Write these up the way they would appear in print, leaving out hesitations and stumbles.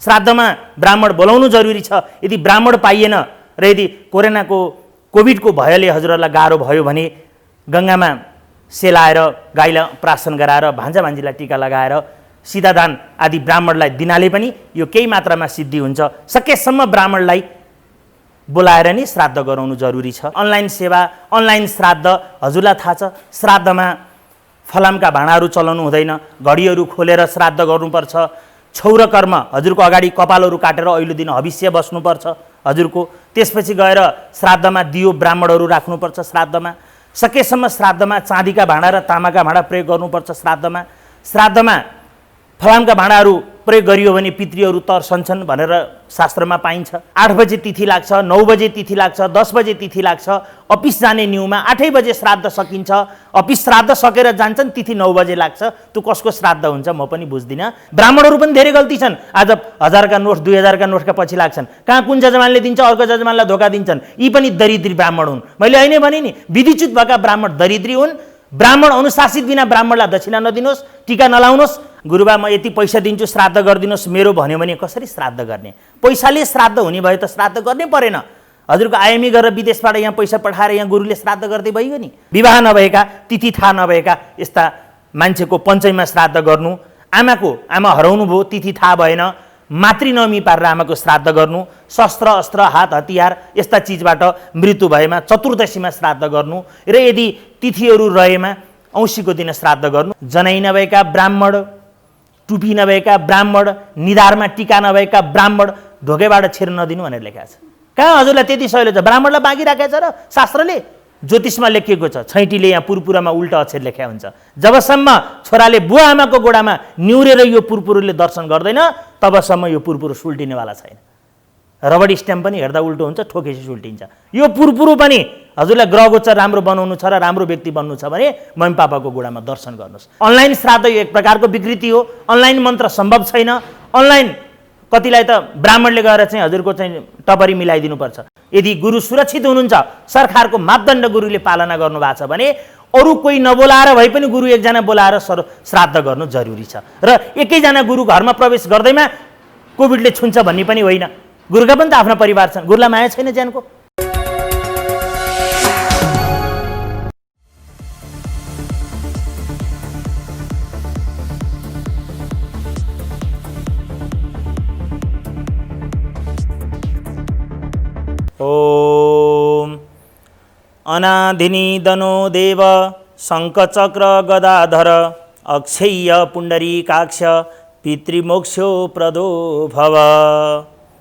श्राद्धमा ब्राह्मण बोलाउनु जरुरी छ। यदि ब्राह्मण पाइएन र यदि कोभिडको भयले हजुरहरूलाई गाह्रो भयो भने गङ्गामा सेलाएर गाईलाई प्राशन गराएर भान्जा भान्जीलाई टीका लगाएर सिधादान आदि ब्राह्मणलाई दिनाले पनि यो केही मात्रामा सिद्धि हुन्छ। सकेसम्म ब्राह्मणलाई बोलाएर नै श्राद्ध गराउनु जरुरी छ। अनलाइन सेवा, अनलाइन श्राद्ध हजुरलाई थाहा छ, श्राद्धमा फलामका भाँडाहरू चलाउनु हुँदैन, घडीहरू खोलेर श्राद्ध गर्नुपर्छ। छौर कर्म हजुरको अगाडि कपालहरू काटेर अहिलो दिन हविष्य बस्नुपर्छ हजुरको। त्यसपछि गएर श्राद्धमा दियो ब्राह्मणहरू राख्नुपर्छ। श्राद्धमा सकेसम्म श्राद्धमा चाँदीका भाँडा र तामाका भाँडा प्रयोग गर्नुपर्छ। श्राद्धमा फलामका भाँडाहरू प्रयोग गरियो भने पितृहरू तर्सन्छन् भनेर शास्त्रमा पाइन्छ। 8 बजे तिथि लाग्छ, 9 बजे तिथि लाग्छ, 10 बजे तिथि लाग्छ। अफिस जाने न्युमा 8 बजे श्राद्ध सकिन्छ। अफिस श्राद्ध सकेर जान्छन्, तिथि 9 बजे लाग्छ। त्यो कसको श्राद्ध हुन्छ म पनि बुझ्दिनँ। ब्राह्मणहरू पनि धेरै गल्ती छन्। आज 1000 का नोट 2000 का नोटका पछि लाग्छन्। कहाँ कुन जजमानले दिन्छ, अर्को जजमानलाई धोका दिन्छन्। यी पनि दरिद्री ब्राह्मण हुन्। मैले अहिले भने नि विधिच्युत भएका ब्राह्मण दरिद्री हुन्। ब्राह्मण अनुशासित बिना ब्राह्मणलाई दक्षिणा नदिनुहोस्, टीका नलाउनुहोस्। गुरुबा म यति पैसा दिन्छु श्राद्ध गरिदिनुहोस् मेरो भन्यो भने कसरी श्राद्ध गर्ने? पैसाले श्राद्ध हुने भए त श्राद्ध गर्नै परेन। हजुरको आइएमई गरेर विदेशबाट यहाँ पैसा पठाएर यहाँ गुरुले श्राद्ध गर्दै भइगयो नि। विवाह नभएका, तिथि थाहा नभएका यस्ता मान्छेको पञ्चैमा श्राद्ध गर्नु, आमा हराउनु भयो, तिथि थाहा भएन, मातृनवमी पारेर आमाको श्राद्ध गर्नु, शस्त्र अस्त्र हात हतियार यस्ता चिजबाट मृत्यु भएमा चतुर्दशीमा श्राद्ध गर्नु र यदि तिथिहरू रहेमा औँसीको दिन श्राद्ध गर्नु। जनै नभएका ब्राह्मण, टुपी नभएका ब्राह्मण, निधारमा टीका नभएका ब्राह्मण ढोकेबाट छिर्न नदिनु भनेर लेखेको छ। कहाँ हजुरलाई त्यति सहिलो छ? ब्राह्मणलाई बाँकी राखेको छ र शास्त्रले ज्योतिषमा लेखिएको छ। छैटीले यहाँ पुरपुरामा उल्टा अक्षर लेखेको हुन्छ। जबसम्म छोराले बुवा आमाको गोडामा निहुरेर यो पुरपुरुले दर्शन गर्दैन तबसम्म यो पुरपुरु सुल्टिनेवाला छैन। रबडी स्ट्याम्प पनि हेर्दा उल्टो हुन्छ, ठोकेपछि सुल्टिन्छ। यो पुरपुरु पनि हजुरलाई ग्रह गोचर राम्रो बनाउनु छ र राम्रो व्यक्ति बन्नु छ भने मम्मी पापाको गोडामा दर्शन गर्नुहोस्। अनलाइन श्राद्ध यो एक प्रकारको विकृति हो। अनलाइन मन्त्र सम्भव छैन। अनलाइन कतिलाई त ब्राह्मणले गएर चाहिँ हजुरको चाहिँ टपरी मिलाइदिनुपर्छ। यदि गुरु सुरक्षित हुनुहुन्छ, सरकारको मापदण्ड गुरुले पालना गर्नुभएको छ भने अरू कोही नबोलाएर भए पनि गुरु एकजना बोलाएर श्राद्ध गर्नु जरुरी छ। र एकैजना गुरु घरमा प्रवेश गर्दैमा कोभिडले छुन्छ भन्ने पनि होइन। गुरुका पनि त आफ्ना परिवार छन्। गुरुलाई माया छैन ज्यानको? ओम अनाधिनिधनो देव शङ्खचक्र गदाधर अक्षय्य पुण्डरीकाक्ष पितृमोक्षो प्रदो भव।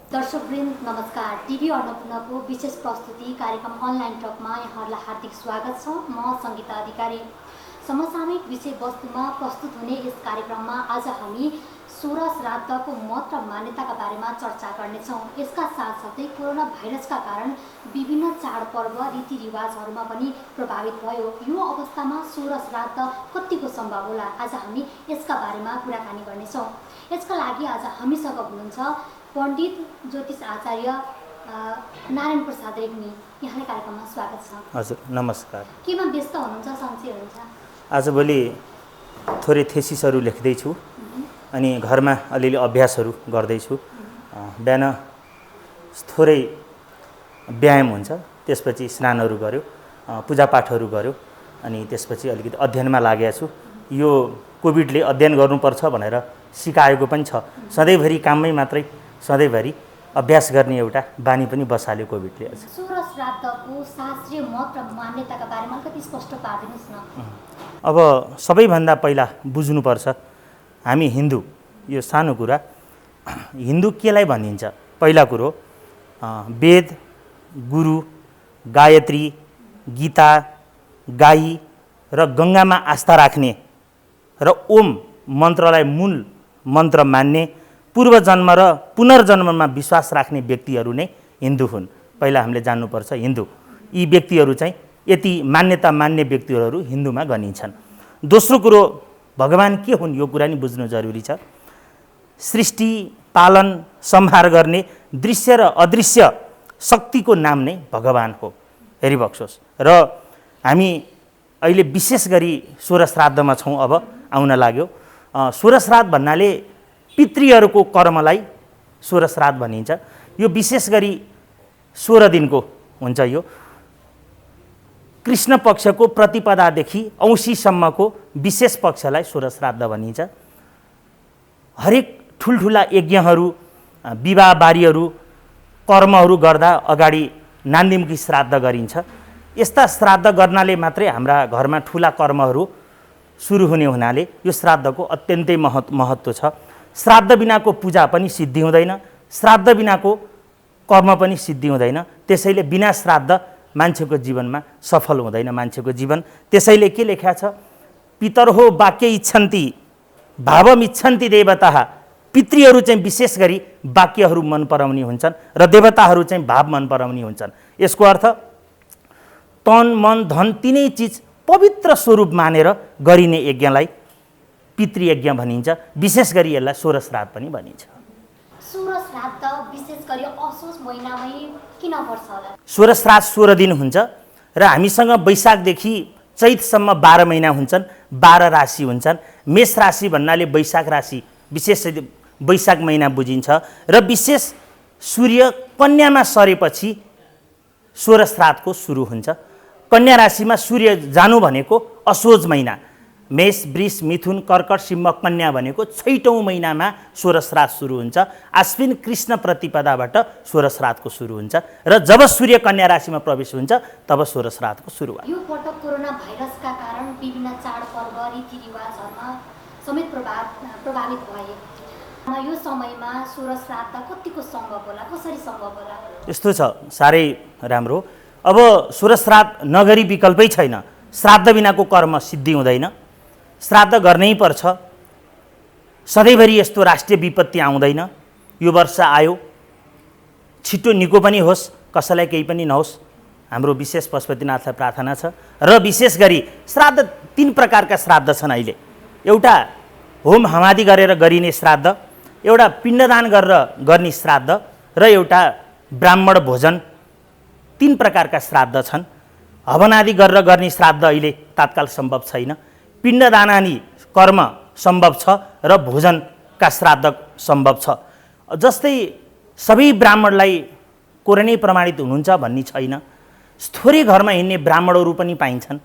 दर्शकवृन्द नमस्कार। टिभी अन्नपूर्णको विशेष प्रस्तुति कार्यक्रम अनलाइन टकमा यहाँहरूलाई हार्दिक स्वागत छ। म सङ्गीता अधिकारी। समसामयिक विषयवस्तुमा प्रस्तुत हुने यस कार्यक्रममा आज हामी सोह्र श्राद्धको महत्त्व र मान्यताका बारेमा चर्चा गर्नेछौँ। यसका साथसाथै कोरोना भाइरसका कारण विभिन्न चाडपर्व रीतिरिवाजहरूमा पनि प्रभावित भयो। यो अवस्थामा सोह्र श्राद्ध कतिको सम्भव होला, आज हामी यसका बारेमा कुराकानी गर्नेछौँ। यसका लागि आज हामीसँग हुनुहुन्छ पण्डित ज्योतिष आचार्य नारायण प्रसाद रेग्मी। यहाँलाई कार्यक्रममा स्वागत छ। हजुर नमस्कार। केमा व्यस्त हुनुहुन्छ, सन्चै हुनुहुन्छ? आजभोलि थोरै थेसिसहरू लेख्दैछु अनि घरमा अलिअलि अभ्यासहरू गर्दैछु। बिहान थोरै व्यायाम हुन्छ, त्यसपछि स्नानहरू गर्यो, पूजापाठहरू गर्यो अनि त्यसपछि अलिकति अध्ययनमा लागेको छु। यो कोभिडले अध्ययन गर्नुपर्छ भनेर सिकाएको पनि छ। सधैँभरि काममै मात्रै सधैँभरि अभ्यास गर्ने एउटा बानी पनि बसाल्यो कोभिडले। सोह्र श्राद्धको शास्त्रीय महत्त्व र मान्यताका बारेमा अलिकति स्पष्ट पारिदिनुहोस् न। अब सबैभन्दा पहिला बुझ्नुपर्छ हामी हिन्दू, यो सानो कुरा, हिन्दू केलाई भनिन्छ? पहिला कुरो वेद, गुरु, गायत्री, गीता, गाई र गङ्गामा आस्था राख्ने र ओम मन्त्रलाई मूल मन्त्र मान्ने, पूर्वजन्म र पुनर्जन्ममा विश्वास राख्ने व्यक्तिहरू नै हिन्दू हुन्। पहिला हामीले जान्नुपर्छ हिन्दू। यी व्यक्तिहरू चाहिँ यति मान्यता मान्ने व्यक्तिहरू हिन्दूमा गनिन्छन्। दोस्रो कुरो भगवान के हुन् यो कुरा नि बुझ्नु जरुरी छ। सृष्टि पालन संहार गर्ने दृश्य र अदृश्य शक्तिको नाम नै भगवान हो। हेरिबक्सोस्। र हामी अहिले विशेष गरी सोह्र श्राद्धमा छौँ। अब आउन लाग्यो। सोह्र श्राद्ध भन्नाले पितृहरूको कर्मलाई 16 श्राद्ध भनिन्छ। यो विशेष गरी 16 दिनको हुन्छ। यो कृष्ण पक्षको प्रतिपदादेखि औँसीसम्मको विशेष पक्षलाई 16 श्राद्ध भनिन्छ। हरेक ठुल्ठुला यज्ञहरू, विवाह बारीहरू, कर्महरू गर्दा अगाडि नान्दीमुखी श्राद्ध गरिन्छ। यस्ता श्राद्ध गर्नाले मात्रै हाम्रा घरमा ठुला कर्महरू सुरु हुने हुनाले यो श्राद्धको अत्यन्तै महत्त्व छ। श्राद्ध बिनाको पूजा पनि सिद्धि हुँदैन, श्राद्ध बिनाको कर्म पनि सिद्धि हुँदैन। त्यसैले बिना श्राद्ध मान्छेको जीवनमा सफल हुँदैन मान्छेको जीवन। त्यसैले के लेख्या छ? पितर्हो वाक्य इच्छन्ति भावम इच्छन्ति देवताः। पितृहरू चाहिँ विशेष गरी वाक्यहरू मन पराउने हुन्छन् र देवताहरू चाहिँ भाव मन पराउने हुन्छन्। यसको अर्थ तन मन धन तीनै चिज पवित्र स्वरूप मानेर गरिने यज्ञलाई पितृयज्ञ भनिन्छ। विशेष गरी यसलाई 16 श्राद्ध पनि भनिन्छ। 16 श्राद्ध विशेष गरी असोज महिनामै किन पर्छ होला? 16 श्राद्ध 16 दिन हुन्छ र हामीसँग वैशाखदेखि चैतसम्म 12 महिना हुन्छन्, 12 राशि हुन्छन्। मेष राशि भन्नाले वैशाख राशि, विशेष वैशाख महिना बुझिन्छ र विशेष सूर्य कन्यामा सरेपछि 16 श्राद्धको सुरु हुन्छ। कन्या राशिमा सूर्य जानु भनेको असोज महिना, मेष वृष मिथुन कर्कट सिंह कन्या भनेको 6औं महिनामा 16 श्राद्ध सुरु हुन्छ। आश्विन कृष्ण प्रतिपदाबाट 16 श्राद्धको सुरु हुन्छ र जब सूर्य कन्या राशिमा प्रवेश हुन्छ तब 16 श्राद्धको सुरुवात। यो पटक कोरोना भाइरसका कारण विभिन्न चाडपर्व रीतिरिवाजहरूमा समेत प्रभावित भए। यो समयमा 16 श्राद्ध कतिको सम्भव होला, कसरी सम्भव होला? यस्तो छ, साह्रै राम्रो। अब 16 श्राद्ध नगरी विकल्पै छैन। श्राद्ध बिनाको कर्म सिद्धि हुँदैन, श्राद्ध गर्नै पर्छ। सधैँभरि यस्तो राष्ट्रिय विपत्ति आउँदैन। यो वर्ष आयो, छिटो निको पनि होस्, कसैलाई केही पनि नहोस्, हाम्रो विशेष पशुपतिनाथलाई प्रार्थना छ। र विशेष गरी श्राद्ध 3 प्रकारका श्राद्ध छन् अहिले। एउटा होम हमादी गरेर गरिने श्राद्ध, एउटा पिण्डदान गरेर गर्ने श्राद्ध र एउटा ब्राह्मण भोजन। 3 प्रकारका श्राद्ध छन्। हवनादि गरेर गर्ने श्राद्ध अहिले तात्काल सम्भव छैन। पिण्डदानादि कर्म सम्भव छ र भोजनका श्राद्ध सम्भव छ। जस्तै सबै ब्राह्मणलाई कोरोनै प्रमाणित हुनुहुन्छ भन्ने छैन। थोरै घरमा हिँड्ने ब्राह्मणहरू पनि पाइन्छन्।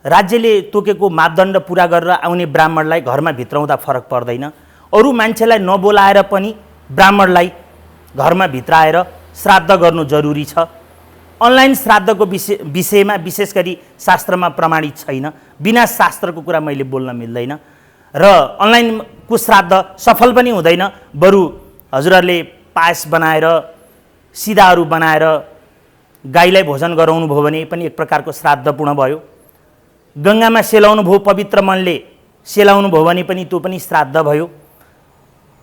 राज्यले तोकेको मापदण्ड पुरा गरेर आउने ब्राह्मणलाई घरमा भित्राउँदा फरक पर्दैन। अरू मान्छेलाई नबोलाएर पनि ब्राह्मणलाई घरमा भित्राएर श्राद्ध गर्नु जरुरी छ। अनलाइन श्राद्धको विषयमा विशेष गरी शास्त्रमा प्रमाणित छैन। बिना शास्त्रको कुरा मैले बोल्न मिल्दैन र अनलाइनको श्राद्ध सफल पनि हुँदैन। बरु हजुरहरूले पायस बनाएर सिधाहरू बनाएर गाईलाई भोजन गराउनु भयो भने पनि एक प्रकारको श्राद्ध पूर्ण भयो। गङ्गामा सेलाउनु भयो, पवित्र मनले सेलाउनु भयो भने पनि त्यो पनि श्राद्ध भयो।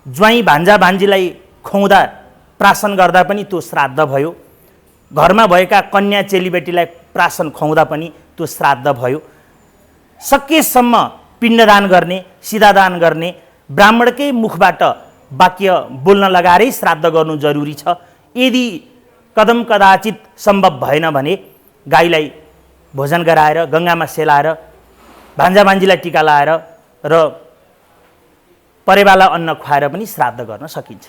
ज्वाइँ भान्जा भान्जीलाई खुवाउँदा प्राशन गर्दा पनि त्यो श्राद्ध भयो। घरमा भएका कन्या चेलीबेटीलाई प्राशन खुवाउँदा पनि त्यो श्राद्ध भयो। सकेसम्म पिण्डदान गर्ने, सिधादान गर्ने, ब्राह्मणकै मुखबाट वाक्य बोल्न लगाएरै श्राद्ध गर्नु जरुरी छ। यदि कदम कदाचित सम्भव भएन भने गाईलाई भोजन गराएर गङ्गामा सेलाएर भान्जा भान्जीलाई टिका लाएर र परेवालाई अन्न खुवाएर पनि श्राद्ध गर्न सकिन्छ।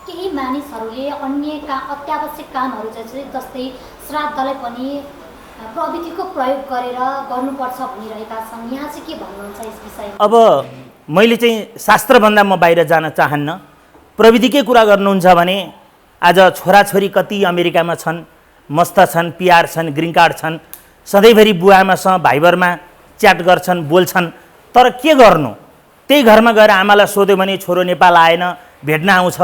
केही मानिसहरूले अन्य अत्यावश्यक कामहरू जस्तै श्राद्धलाई पनि प्रविधिको प्रयोग गरेर गर्नुपर्छ भनिरहेका छन्। यहाँ चाहिँ के भन्नुहुन्छ यस विषयमा? अब मैले चाहिँ शास्त्रभन्दा म बाहिर जान चाहन्न। प्रविधिकै कुरा गर्नुहुन्छ भने आज छोराछोरी कति अमेरिकामा छन्, मस्त छन्, पिआर छन्, ग्रिन कार्ड छन्, सधैँभरि बुवाआमासँग भाइबरमा च्याट गर्छन्, बोल्छन्। तर के गर्नु? त्यही घरमा गएर आमालाई सोध्यो भने छोरो नेपाल आएन, भेट्न आउँछ,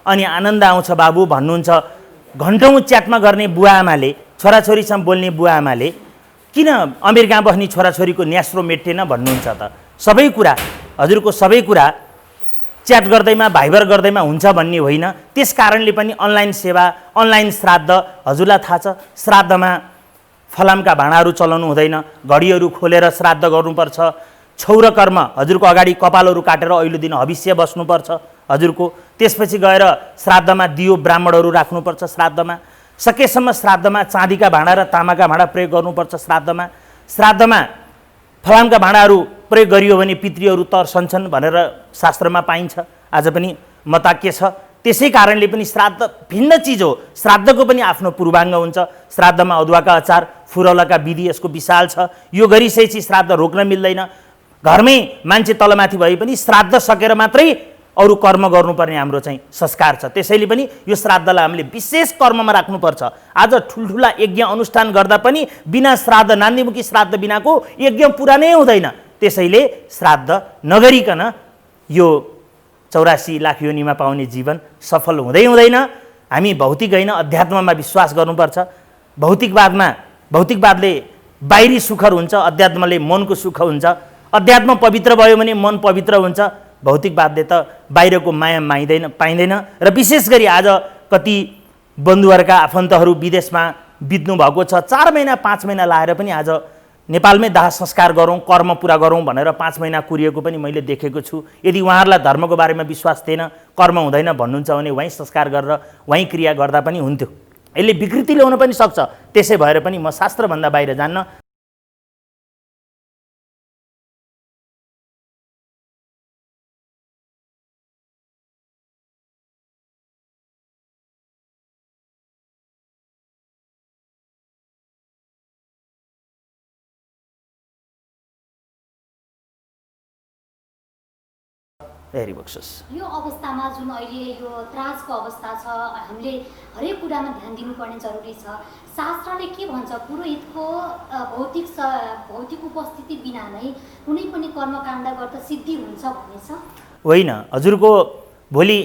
अनि आनन्द आउँछ बाबु भन्नुहुन्छ। घन्टौँ च्याटमा गर्ने बुवाआमाले, छोराछोरीसँग बोल्ने बुवाआमाले किन अमेरिकामा बस्ने छोराछोरीको न्यास्रो मेटेन भन्नुहुन्छ त? सबै कुरा, हजुरको सबै कुरा च्याट गर्दैमा भाइबर गर्दैमा हुन्छ भन्ने होइन। त्यस कारणले पनि अनलाइन सेवा, अनलाइन श्राद्ध, हजुरलाई थाहा छ श्राद्धमा फलामका भाँडाहरू चलाउनु हुँदैन, घडीहरू खोलेर श्राद्ध गर्नुपर्छ। छौर कर्म, हजुरको अगाडि कपालहरू काटेर अहिलो दिन हविष्य बस्नुपर्छ हजुरको। त्यसपछि गएर श्राद्धमा दियो ब्राह्मणहरू राख्नुपर्छ। श्राद्धमा सकेसम्म श्राद्धमा चाँदीका भाँडा र तामाका भाँडा प्रयोग गर्नुपर्छ। श्राद्धमा फलामका भाँडाहरू प्रयोग गरियो भने पितृहरू तर्सन्छन् भनेर शास्त्रमा पाइन्छ, आज पनि मताक्य छ। त्यसै कारणले पनि श्राद्ध भिन्न चिज हो। श्राद्धको पनि आफ्नो पूर्वाङ्ग हुन्छ। श्राद्धमा अदुवाका अचार, फुरौलाका विधि यसको विशाल छ। यो गरिसकेपछि श्राद्ध रोक्न मिल्दैन। घरमै मान्छे तलमाथि भए पनि श्राद्ध सकेर मात्रै अरू कर्म गर्नुपर्ने हाम्रो चाहिँ संस्कार छ। त्यसैले पनि यो श्राद्धलाई हामीले विशेष कर्ममा राख्नुपर्छ। आज ठुल्ठुला यज्ञ अनुष्ठान गर्दा पनि बिना श्राद्ध, नान्दीमुखी श्राद्ध बिनाको यज्ञ पुरा नै हुँदैन। त्यसैले श्राद्ध नगरिकन यो 84 लाख योनिमा पाउने जीवन सफल हुँदैन। हामी भौतिक होइन अध्यात्ममा विश्वास गर्नुपर्छ। भौतिकवादले बाहिरी सुखहरू हुन्छ, अध्यात्मले मनको सुख हुन्छ। अध्यात्म पवित्र भयो भने मन पवित्र हुन्छ। भौतिकवादले त बाहिरको माया पाइँदैन। र विशेष गरी आज कति बन्धुहरूका आफन्तहरू विदेशमा बित्नु भएको छ। 4 महिना 5 महिना लाएर पनि आज नेपालमै दाह संस्कार गरौँ, कर्म पुरा गरौँ भनेर 5 महिना कुरिएको पनि मैले देखेको छु। यदि उहाँहरूलाई धर्मको बारेमा विश्वास थिएन, कर्म हुँदैन भन्नुहुन्छ भने वहीँ संस्कार गरेर वहीँ क्रिया गर्दा पनि हुन्थ्यो। यसले विकृति ल्याउन पनि सक्छ। त्यसै भएर पनि म शास्त्रभन्दा बाहिर जान्न। यो अवस्थामा जुन अहिले यो त्रासको अवस्था छ, हामीले हरेक कुरामा ध्यान दिनुपर्ने जरुरी छ। शास्त्रले के भन्छ? पुरोहितको भौतिक उपस्थिति बिना नै कुनै पनि कर्मकाण्ड गर्दा सिद्धि हुन्छ भनेछ? होइन, हजुरको भोलि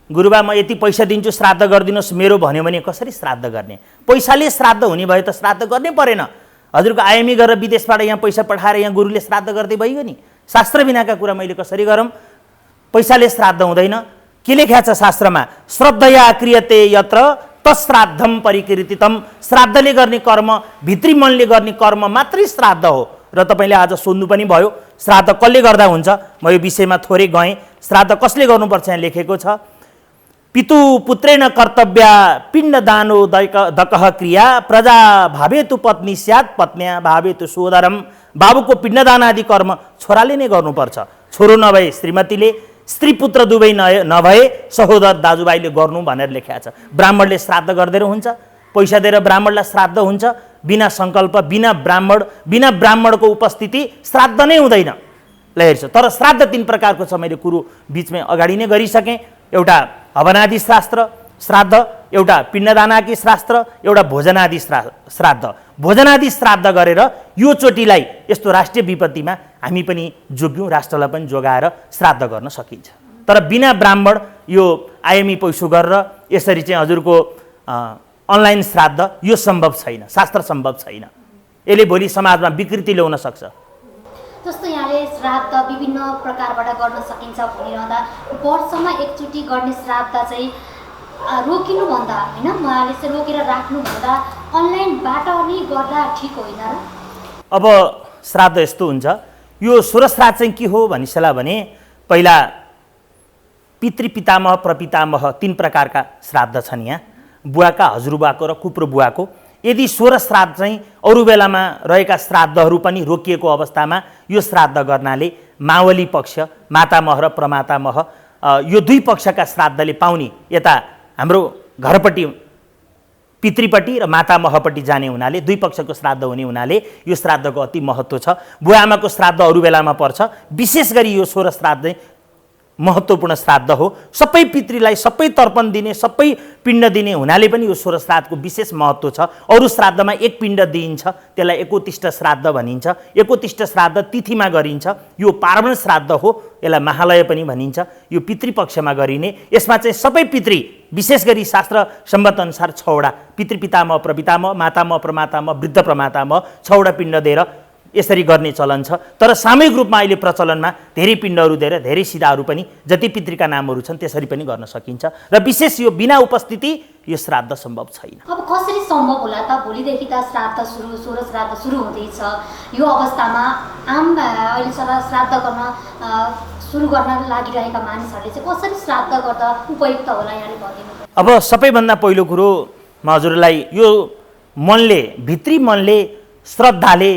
गुरुबा म यति पैसा दिन्छु श्राद्ध गरिदिनुहोस् मेरो भन्यो भने कसरी श्राद्ध गर्ने? पैसाले श्राद्ध हुने भए त श्राद्ध गर्नै परेन। हजुरको आइएमई गरेर विदेशबाट यहाँ पैसा पठाएर यहाँ गुरुले श्राद्ध गर्दै भइगयो नि। शास्त्र बिनाका कुरा मैले कसरी गरौँ? पैसाले श्राद्ध हुँदैन। के लेख्या छ शास्त्रमा? श्रद्धया क्रियते यत्र तश्राद्धम परिकीर्तितम। श्राद्धले गर्ने कर्म, भित्री मनले गर्ने कर्म मात्रै श्राद्ध हो। र तपाईँले आज सोध्नु पनि भयो श्राद्ध कसले गर्दा हुन्छ? म यो विषयमा थोरै गएँ। श्राद्ध कसले गर्नुपर्छ यहाँ लेखेको छ। पितु पुत्रेण कर्तव्या पिण्डदानो दकः क्रिया प्रजा भावेतु पत्नी स्यात् पत्न्या भावेतु सोदरम। बाबुको पिण्डदान आदि कर्म छोराले नै गर्नुपर्छ। छोरो नभए श्रीमतीले, स्त्री पुत्र दुवै नभए सहोदर दाजुभाइले गर्नु भनेर लेखेको छ। ब्राह्मणले श्राद्ध गर्दै हुन्छ, पैसा दिएर ब्राह्मणलाई श्राद्ध हुन्छ। बिना सङ्कल्प, बिना ब्राह्मणको उपस्थिति श्राद्ध नै हुँदैन। ल हेर्छ। तर श्राद्ध 3 प्रकारको छ। मैले कुरो बिचमै अगाडि नै गरिसकेँ। एउटा हवनादि श्राद्ध, एउटा पिण्डदानादि श्राद्ध, एउटा भोजनादि श्राद्ध। भोजनादि श्राद्ध गरेर यो चोटिलाई यस्तो राष्ट्रिय विपत्तिमा हामी पनि जोग्यौँ, राष्ट्रलाई पनि जोगाएर श्राद्ध गर्न सकिन्छ। तर बिना ब्राह्मण यो आइएमई पैसो गरेर यसरी चाहिँ हजुरको अनलाइन श्राद्ध यो सम्भव छैन, शास्त्र सम्भव छैन। यसले भोलि समाजमा विकृति ल्याउन सक्छ। जस्तो यहाँले श्राद्ध विभिन्न प्रकारबाट गर्न सकिन्छ भनिरहँदा वर्षमा एकचोटि गर्ने श्राद्ध चाहिँ रोकिनुभन्दा होइन, उहाँले चाहिँ रोकेर राख्नुभन्दा अनलाइनबाट नै गर्दा ठिक होइन र? अब श्राद्ध यस्तो हुन्छ। यो सोह्र श्राद्ध चाहिँ के हो भनिसला भने पहिला पितृपितामह प्रपितामह 3 प्रकारका श्राद्ध छन् यहाँ। बुवाका, हजुरबुवाको र कुप्रो बुवाको। यदि 16 श्राद्ध चाहिँ अरू बेलामा रहेका श्राद्धहरू पनि रोकिएको अवस्थामा यो श्राद्ध गर्नाले मावली पक्ष, मातामह र प्रमातामह यो 2 पक्षका श्राद्धले पाउने यता हाम्रो घरपट्टि पितृपट्टि र मातामहपट्टि जाने हुनाले 2 पक्षको श्राद्ध हुने हुनाले यो श्राद्धको अति महत्त्व छ। बुवाआमाको श्राद्ध अरू बेलामा पर्छ। विशेष गरी यो 16 श्राद्ध चाहिँ महत्त्वपूर्ण श्राद्ध हो। सबै पितृलाई सबै तर्पण दिने, सबै पिण्ड दिने हुनाले पनि यो 16 श्राद्धको विशेष महत्त्व छ। अरू श्राद्धमा 1 पिण्ड दिइन्छ, त्यसलाई एकोतिष्ठ श्राद्ध भनिन्छ। एकोतिष्ठ श्राद्ध तिथिमा गरिन्छ। यो पार्वण श्राद्ध हो, यसलाई महालय पनि भनिन्छ। यो पितृपक्षमा गरिने। यसमा चाहिँ सबै पितृ, विशेष गरी शास्त्र सम्बत अनुसार 6 वटा पितृपितामह प्रपितामह, मातामह प्रमातामह, वृद्ध प्रमातामह 6 वटा पिण्ड दिएर यसरी गर्ने चलन छ। तर सामूहिक रूपमा अहिले प्रचलनमा धेरै पिण्डहरू दिएर धेरै सिधाहरू पनि जति पितृका नामहरू छन् त्यसरी पनि गर्न सकिन्छ। र विशेष यो बिना उपस्थिति यो श्राद्ध सम्भव छैन। अब कसरी सम्भव होला त? भोलिदेखि त श्राद्ध सुरु, 16 श्राद्ध सुरु हुँदैछ। यो अवस्थामा आम अहिलेसम्म श्राद्ध गर्न सुरु गर्न लागिरहेका मानिसहरूले चाहिँ कसरी श्राद्ध गर्दा उपयुक्त होला यहाँले भनिदिनु? अब सबैभन्दा पहिलो कुरो म हजुरलाई यो मनले, भित्री मनले, श्रद्धाले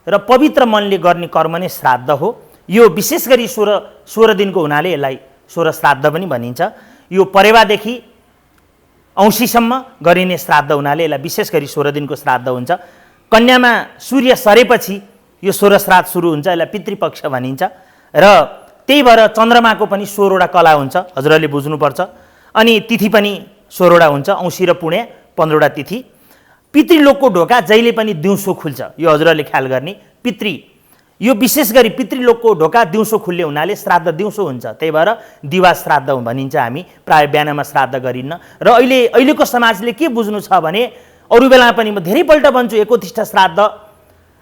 र पवित्र मनले गर्ने कर्म नै श्राद्ध हो। यो विशेष गरी 16 दिनको हुनाले यसलाई 16 श्राद्ध पनि भनिन्छ। यो परेवादेखि औँसीसम्म गरिने श्राद्ध हुनाले यसलाई विशेष गरी 16 दिनको श्राद्ध हुन्छ। कन्यामा सूर्य सरेपछि यो 16 श्राद्ध सुरु हुन्छ, यसलाई पितृपक्ष भनिन्छ र त्यही भएर चन्द्रमाको पनि 16 वटा कला हुन्छ, हजुरहरूले बुझ्नुपर्छ। अनि तिथि पनि 16 वटा हुन्छ, औँसी र पुण्य 15 वटा तिथि। पितृलोकको ढोका जहिले पनि दिउँसो खुल्छ, यो हजुरहरूले ख्याल गर्ने। यो विशेष गरी पितृलोकको ढोका दिउँसो खुल्ने हुनाले श्राद्ध दिउँसो हुन्छ, त्यही भएर दिवा श्राद्ध भनिन्छ। हामी प्राय बिहानमा श्राद्ध गरिन्न। र अहिलेको समाजले के बुझ्नु छ भने, अरू बेला पनि म धेरैपल्ट भन्छु, एकोत्तिष्ठ श्राद्ध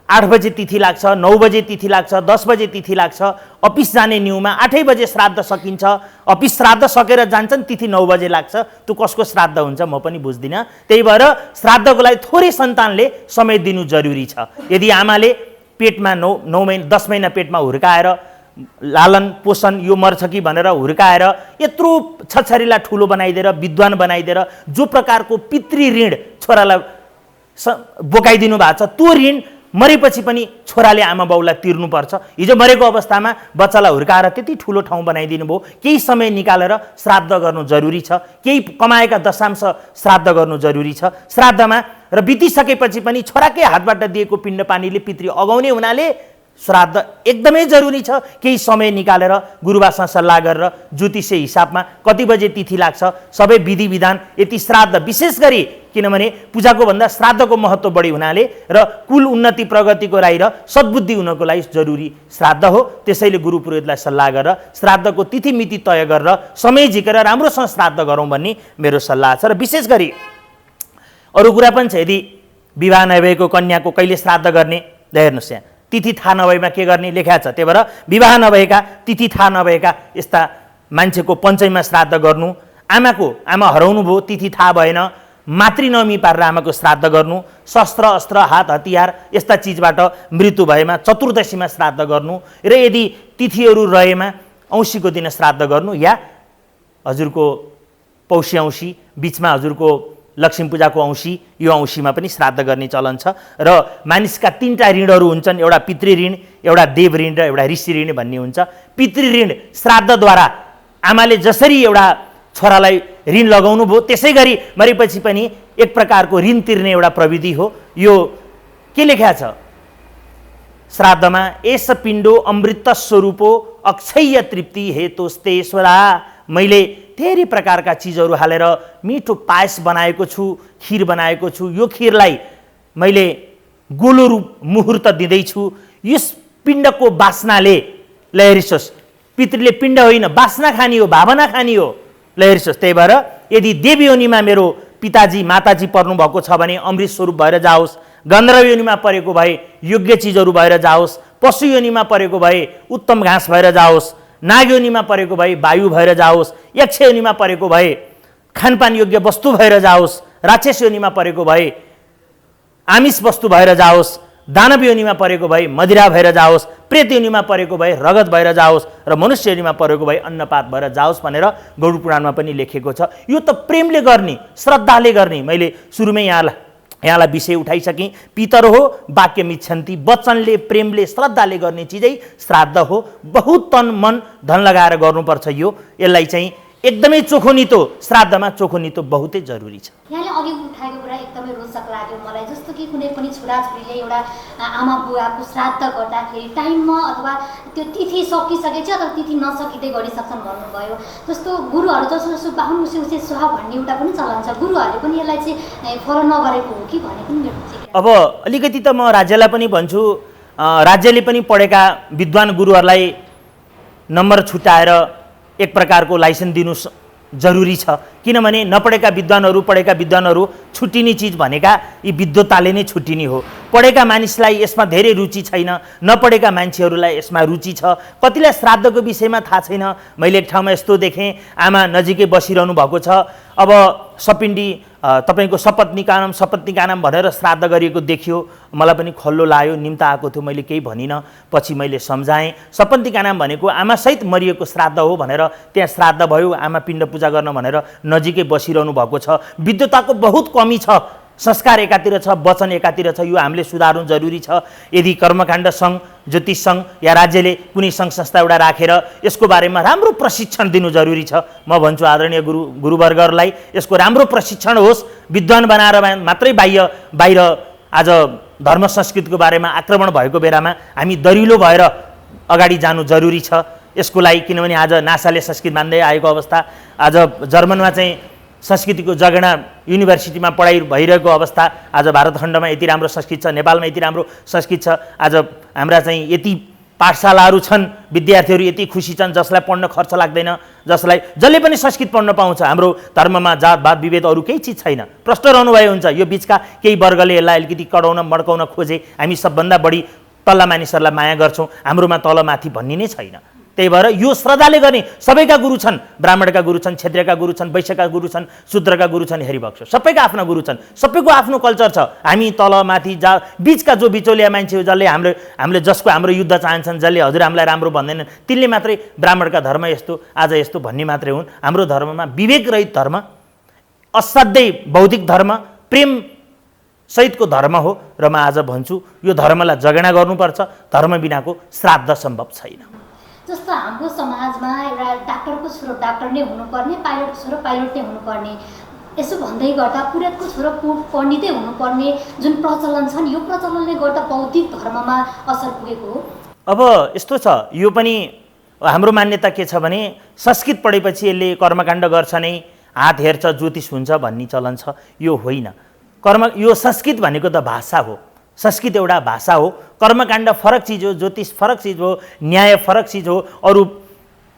8 बजे तिथि लाग्छ, 9 बजे तिथि लाग्छ, 10 बजे तिथि लाग्छ। अफिस जाने न्युमा 8 बजे श्राद्ध सकिन्छ, अफिस श्राद्ध सकेर जान्छन्, तिथि 9 बजे लाग्छ। त्यो कसको श्राद्ध हुन्छ म पनि बुझ्दिनँ। त्यही भएर श्राद्धको लागि थोरै सन्तानले समय दिनु जरुरी छ। यदि आमाले पेटमा 10 महिना पेटमा हुर्काएर लालन पोषण यो मर्छ कि भनेर हुर्काएर यत्रो छछरीलाई ठुलो बनाइदिएर विद्वान बनाइदिएर जो प्रकारको पितृ ऋण छोरालाई बोकाइदिनु भएको छ, त्यो ऋण मरेपछि पनि छोराले आमा बाउलाई तिर्नुपर्छ। हिजो मरेको अवस्थामा बच्चालाई हुर्काएर त्यति ठुलो ठाउँ बनाइदिनु भयो, केही समय निकालेर श्राद्ध गर्नु जरुरी छ, केही कमाएका दशांश श्राद्ध गर्नु जरुरी छ। श्राद्धमा र बितिसकेपछि पनि छोराकै हातबाट दिएको पिण्ड पानीले पितृ अगाउने हुनाले श्राद्ध एकदमै जरुरी छ। केही समय निकालेर गुरुबासँग सल्लाह गरेर ज्योतिषे हिसाबमा कति बजे तिथि लाग्छ, सबै विधि विधान यति श्राद्ध विशेष गरी, किनभने पूजाको भन्दा श्राद्धको महत्त्व बढी हुनाले र कुल उन्नति प्रगतिको लागि र सद्बुद्धि हुनको लागि जरुरी श्राद्ध हो। त्यसैले गुरु पुरोहितलाई सल्लाह गरेर श्राद्धको तिथि मिति तय गरेर समय झिकेर राम्रोसँग श्राद्ध गरौँ भन्ने मेरो सल्लाह छ। र विशेष गरी अरू कुरा पनि छ, यदि विवाह नभएको कन्याको कहिले श्राद्ध गर्ने, हेर्नुहोस् यहाँ तिथि थाहा नभएमा के गर्ने लेखा छ। त्यही भएर विवाह नभएका, तिथि थाहा नभएका यस्ता मान्छेको पञ्चमीमा श्राद्ध गर्नु, आमा हराउनु भयो, तिथि थाहा भएन, मातृनवमी पारेर आमाको श्राद्ध गर्नु, शस्त्र अस्त्र हात हतियार यस्ता चिजबाट मृत्यु भएमा चतुर्दशीमा श्राद्ध गर्नु, र यदि तिथिहरू रहेमा औँसीको दिन श्राद्ध गर्नु, या हजुरको पौषी औँसी बिचमा हजुरको लक्ष्मी पूजाको औँसी, यो औँसीमा पनि श्राद्ध गर्ने चलन छ। र मानिसका 3टा ऋणहरू हुन्छन्, एउटा पितृ ऋण, एउटा देव ऋण र एउटा ऋषि ऋण भन्ने हुन्छ। पितृ ऋण श्राद्धद्वारा आमाले जसरी एउटा छोरालाई ऋण लगाउनु भयो, त्यसै गरी मरेपछि पनि एक प्रकारको ऋण तिर्ने एउटा प्रविधि हो। यो के लेखा छ श्राद्धमा, एस पिण्डो अमृत स्वरूपो अक्षय तृप्ति हेतुस्तेश्वरा। मैले धेरै प्रकारका चिजहरू हालेर मिठो पायस बनाएको छु, खिर बनाएको छु। यो खिरलाई मैले गोलो रूप मुहुर्त दिँदैछु। यस पिण्डको बासनाले लहरिसोस्, पितृले पिण्ड होइन बासना खानी हो, भावना खानी हो, लहरिसोस्। त्यही भएर यदि देव योनिमा मेरो पिताजी माताजी पर्नु भएको छ भने अमृत स्वरूप भएर जाओस्, गन्धर्व योनिमा परेको भए योग्य चिजहरू भएर जाओस्, पशु योनिमा परेको भए उत्तम घाँस भएर जाओस्, नाग योनिमा परेको भए वायु भएर जाओस्, यक्ष योनिमा परेको भए खानपान योग्य वस्तु भएर जाओस्, राक्षस योनिमा परेको भए आमिष वस्तु भएर जाओस्, दानव योनिमा परेको भए मदिरा भएर जाओस्, प्रेत योनिमा परेको भए रगत भएर जाओस्, र मनुष्य योनिमा परेको भए अन्नपात भएर जाओस् भनेर गरुड पुराणमा पनि लेखेको छ। यो त प्रेमले गर्ने, श्रद्धाले गर्ने। मैले सुरुमै यहाँलाई विषय उठाइसकेँ। पितर हो वाक्य मिच्छन्ति, वचनले प्रेमले श्रद्धाले गर्ने चिजै श्राद्ध हो। बहुत तन मन धन लगाएर गर्नुपर्छ। यसलाई चाहिँ एकदमै चोखोनितो, श्राद्धमा चोखोनितो बहुतै जरुरी छ। यहाँले अघि उठाएको कुरा एकदमै रोचक लाग्यो मलाई। जस्तो कि कुनै पनि छोराछोरीले एउटा आमा बुवाको श्राद्ध गर्दाखेरि टाइममा अथवा त्यो तिथि सकिसकेपछि अथवा तिथि नसकिँदै गरिसक्छन् भन्नुभयो। जस्तो गुरुहरू जसो बाहुन उसे सुहा भन्ने एउटा पनि चलन छ, गुरुहरूले पनि यसलाई चाहिँ फलो नगरेको हो कि भन्ने पनि मेरो चाहिँ। अब अलिकति त म राज्यलाई पनि भन्छु, राज्यले पनि पढेका विद्वान गुरुहरूलाई नम्बर छुट्याएर एक प्रकारको लाइसेन्स दिनु जरुरी छ। किनभने नपढेका विद्वानहरू, पढेका विद्वानहरू छुट्टिने चिज भनेका यी विद्वताले नै छुट्टिने हो। पढेका मानिसलाई यसमा धेरै रुचि छैन, नपढेका मान्छेहरूलाई यसमा रुचि छ। कतिलाई श्राद्धको विषयमा थाहा छैन। मैले एक ठाउँमा यस्तो देखेँ, आमा नजिकै बसिरहनु भएको छ, अब सपिण्डी तपाईँको सपत्निकानाम भनेर श्राद्ध गरिएको देखियो। मलाई पनि खल्लो लाग्यो, निम्ता आएको थियो, मैले केही भनिनँ। पछि मैले सम्झाएँ सपत्निकानाम भनेको आमासहित मरिएको श्राद्ध हो भनेर, त्यहाँ श्राद्ध भयो, आमा पिण्ड पूजा गर्न भनेर नजिकै बसिरहनु भएको छ। विद्वताको बहुत कमी छ संस्कार एकातिर छ, वचन एकातिर छ। यो हामीले सुधार्नु जरुरी छ। यदि कर्मकाण्ड सङ्घ, ज्योतिष सङ्घ या राज्यले कुनै सङ्घ संस्था एउटा राखेर यसको बारेमा राम्रो प्रशिक्षण दिनु जरुरी छ। म भन्छु आदरणीय गुरुवर्गहरूलाई यसको राम्रो प्रशिक्षण होस्। विद्वान बनाएर मात्रै बाहिर आज धर्म संस्कृतिको बारेमा आक्रमण भएको बेलामा हामी दरिलो भएर अगाडि जानु जरुरी छ। यसको लागि किनभने आज नासाले संस्कृत मान्दै आएको अवस्था, आज जर्मनमा चाहिँ संस्कृतिको जगेर्ना युनिभर्सिटीमा पढाइ भइरहेको अवस्था, आज भारत खण्डमा यति राम्रो संस्कृत छ, नेपालमा यति राम्रो संस्कृत छ, आज हाम्रा चाहिँ यति पाठशालाहरू छन्, विद्यार्थीहरू यति खुसी छन् जसलाई पढ्न खर्च लाग्दैन, जसले पनि संस्कृत पढ्न पाउँछ। हाम्रो धर्ममा जातभात विभेद अरू केही चिज छैन। प्रष्ट रहनुभयो हुन्छ। यो बिचका केही वर्गले यसलाई अलिकति कडाउन मड्काउन खोजे। हामी सबभन्दा बढी तल्ला मानिसहरूलाई माया गर्छौँ, हाम्रोमा तल माथि भन्ने नै छैन। त्यही भएर यो श्रद्धाले गर्ने सबैका गुरु छन्। ब्राह्मणका गुरु छन्, क्षत्रियका गुरु छन्, वैश्यका गुरु छन्, शूद्रका गुरु छन्, हरिभक्त सबैका आफ्ना गुरु छन्। सबैको आफ्नो कल्चर छ। हामी तल माथि बिचका जो बिचौलिया मान्छे हो, जसले हामीले जसको हाम्रो युद्ध चाहन्छन्, जसले हजुर हामीलाई राम्रो भन्दैनन्, तिनले मात्रै ब्राह्मणका धर्म यस्तो, आज यस्तो भन्ने मात्रै हुन्। हाम्रो धर्ममा विवेकरहित धर्म, असाध्यै बौद्धिक धर्म, प्रेम सहितको धर्म हो। र म आज भन्छु यो धर्मलाई जगेर्ना गर्नुपर्छ। धर्म बिनाको श्राद्ध सम्भव छैन। जस्तो हाम्रो समाजमा एउटा डाक्टरको छोरो डाक्टर नै हुनुपर्ने, पाइलटको छोरो पाइलट नै हुनुपर्ने, यसो भन्दै गर्दा पुरोहितको छोरो पण्डितै हुनुपर्ने जुन प्रचलन छ नि, यो प्रचलनले गर्दा बौद्धिक धर्ममा असर पुगेको हो। अब यस्तो छ, यो पनि हाम्रो मान्यता के छ भने संस्कृत पढेपछि यसले कर्मकाण्ड गर्छ नै, हात हेर्छ, ज्योतिष हुन्छ भन्ने चलन छ। यो होइन। यो संस्कृत भनेको त भाषा हो। संस्कृत एउटा भाषा हो। कर्मकाण्ड फरक चिज हो, ज्योतिष फरक चिज हो, न्याय फरक चिज हो। अरू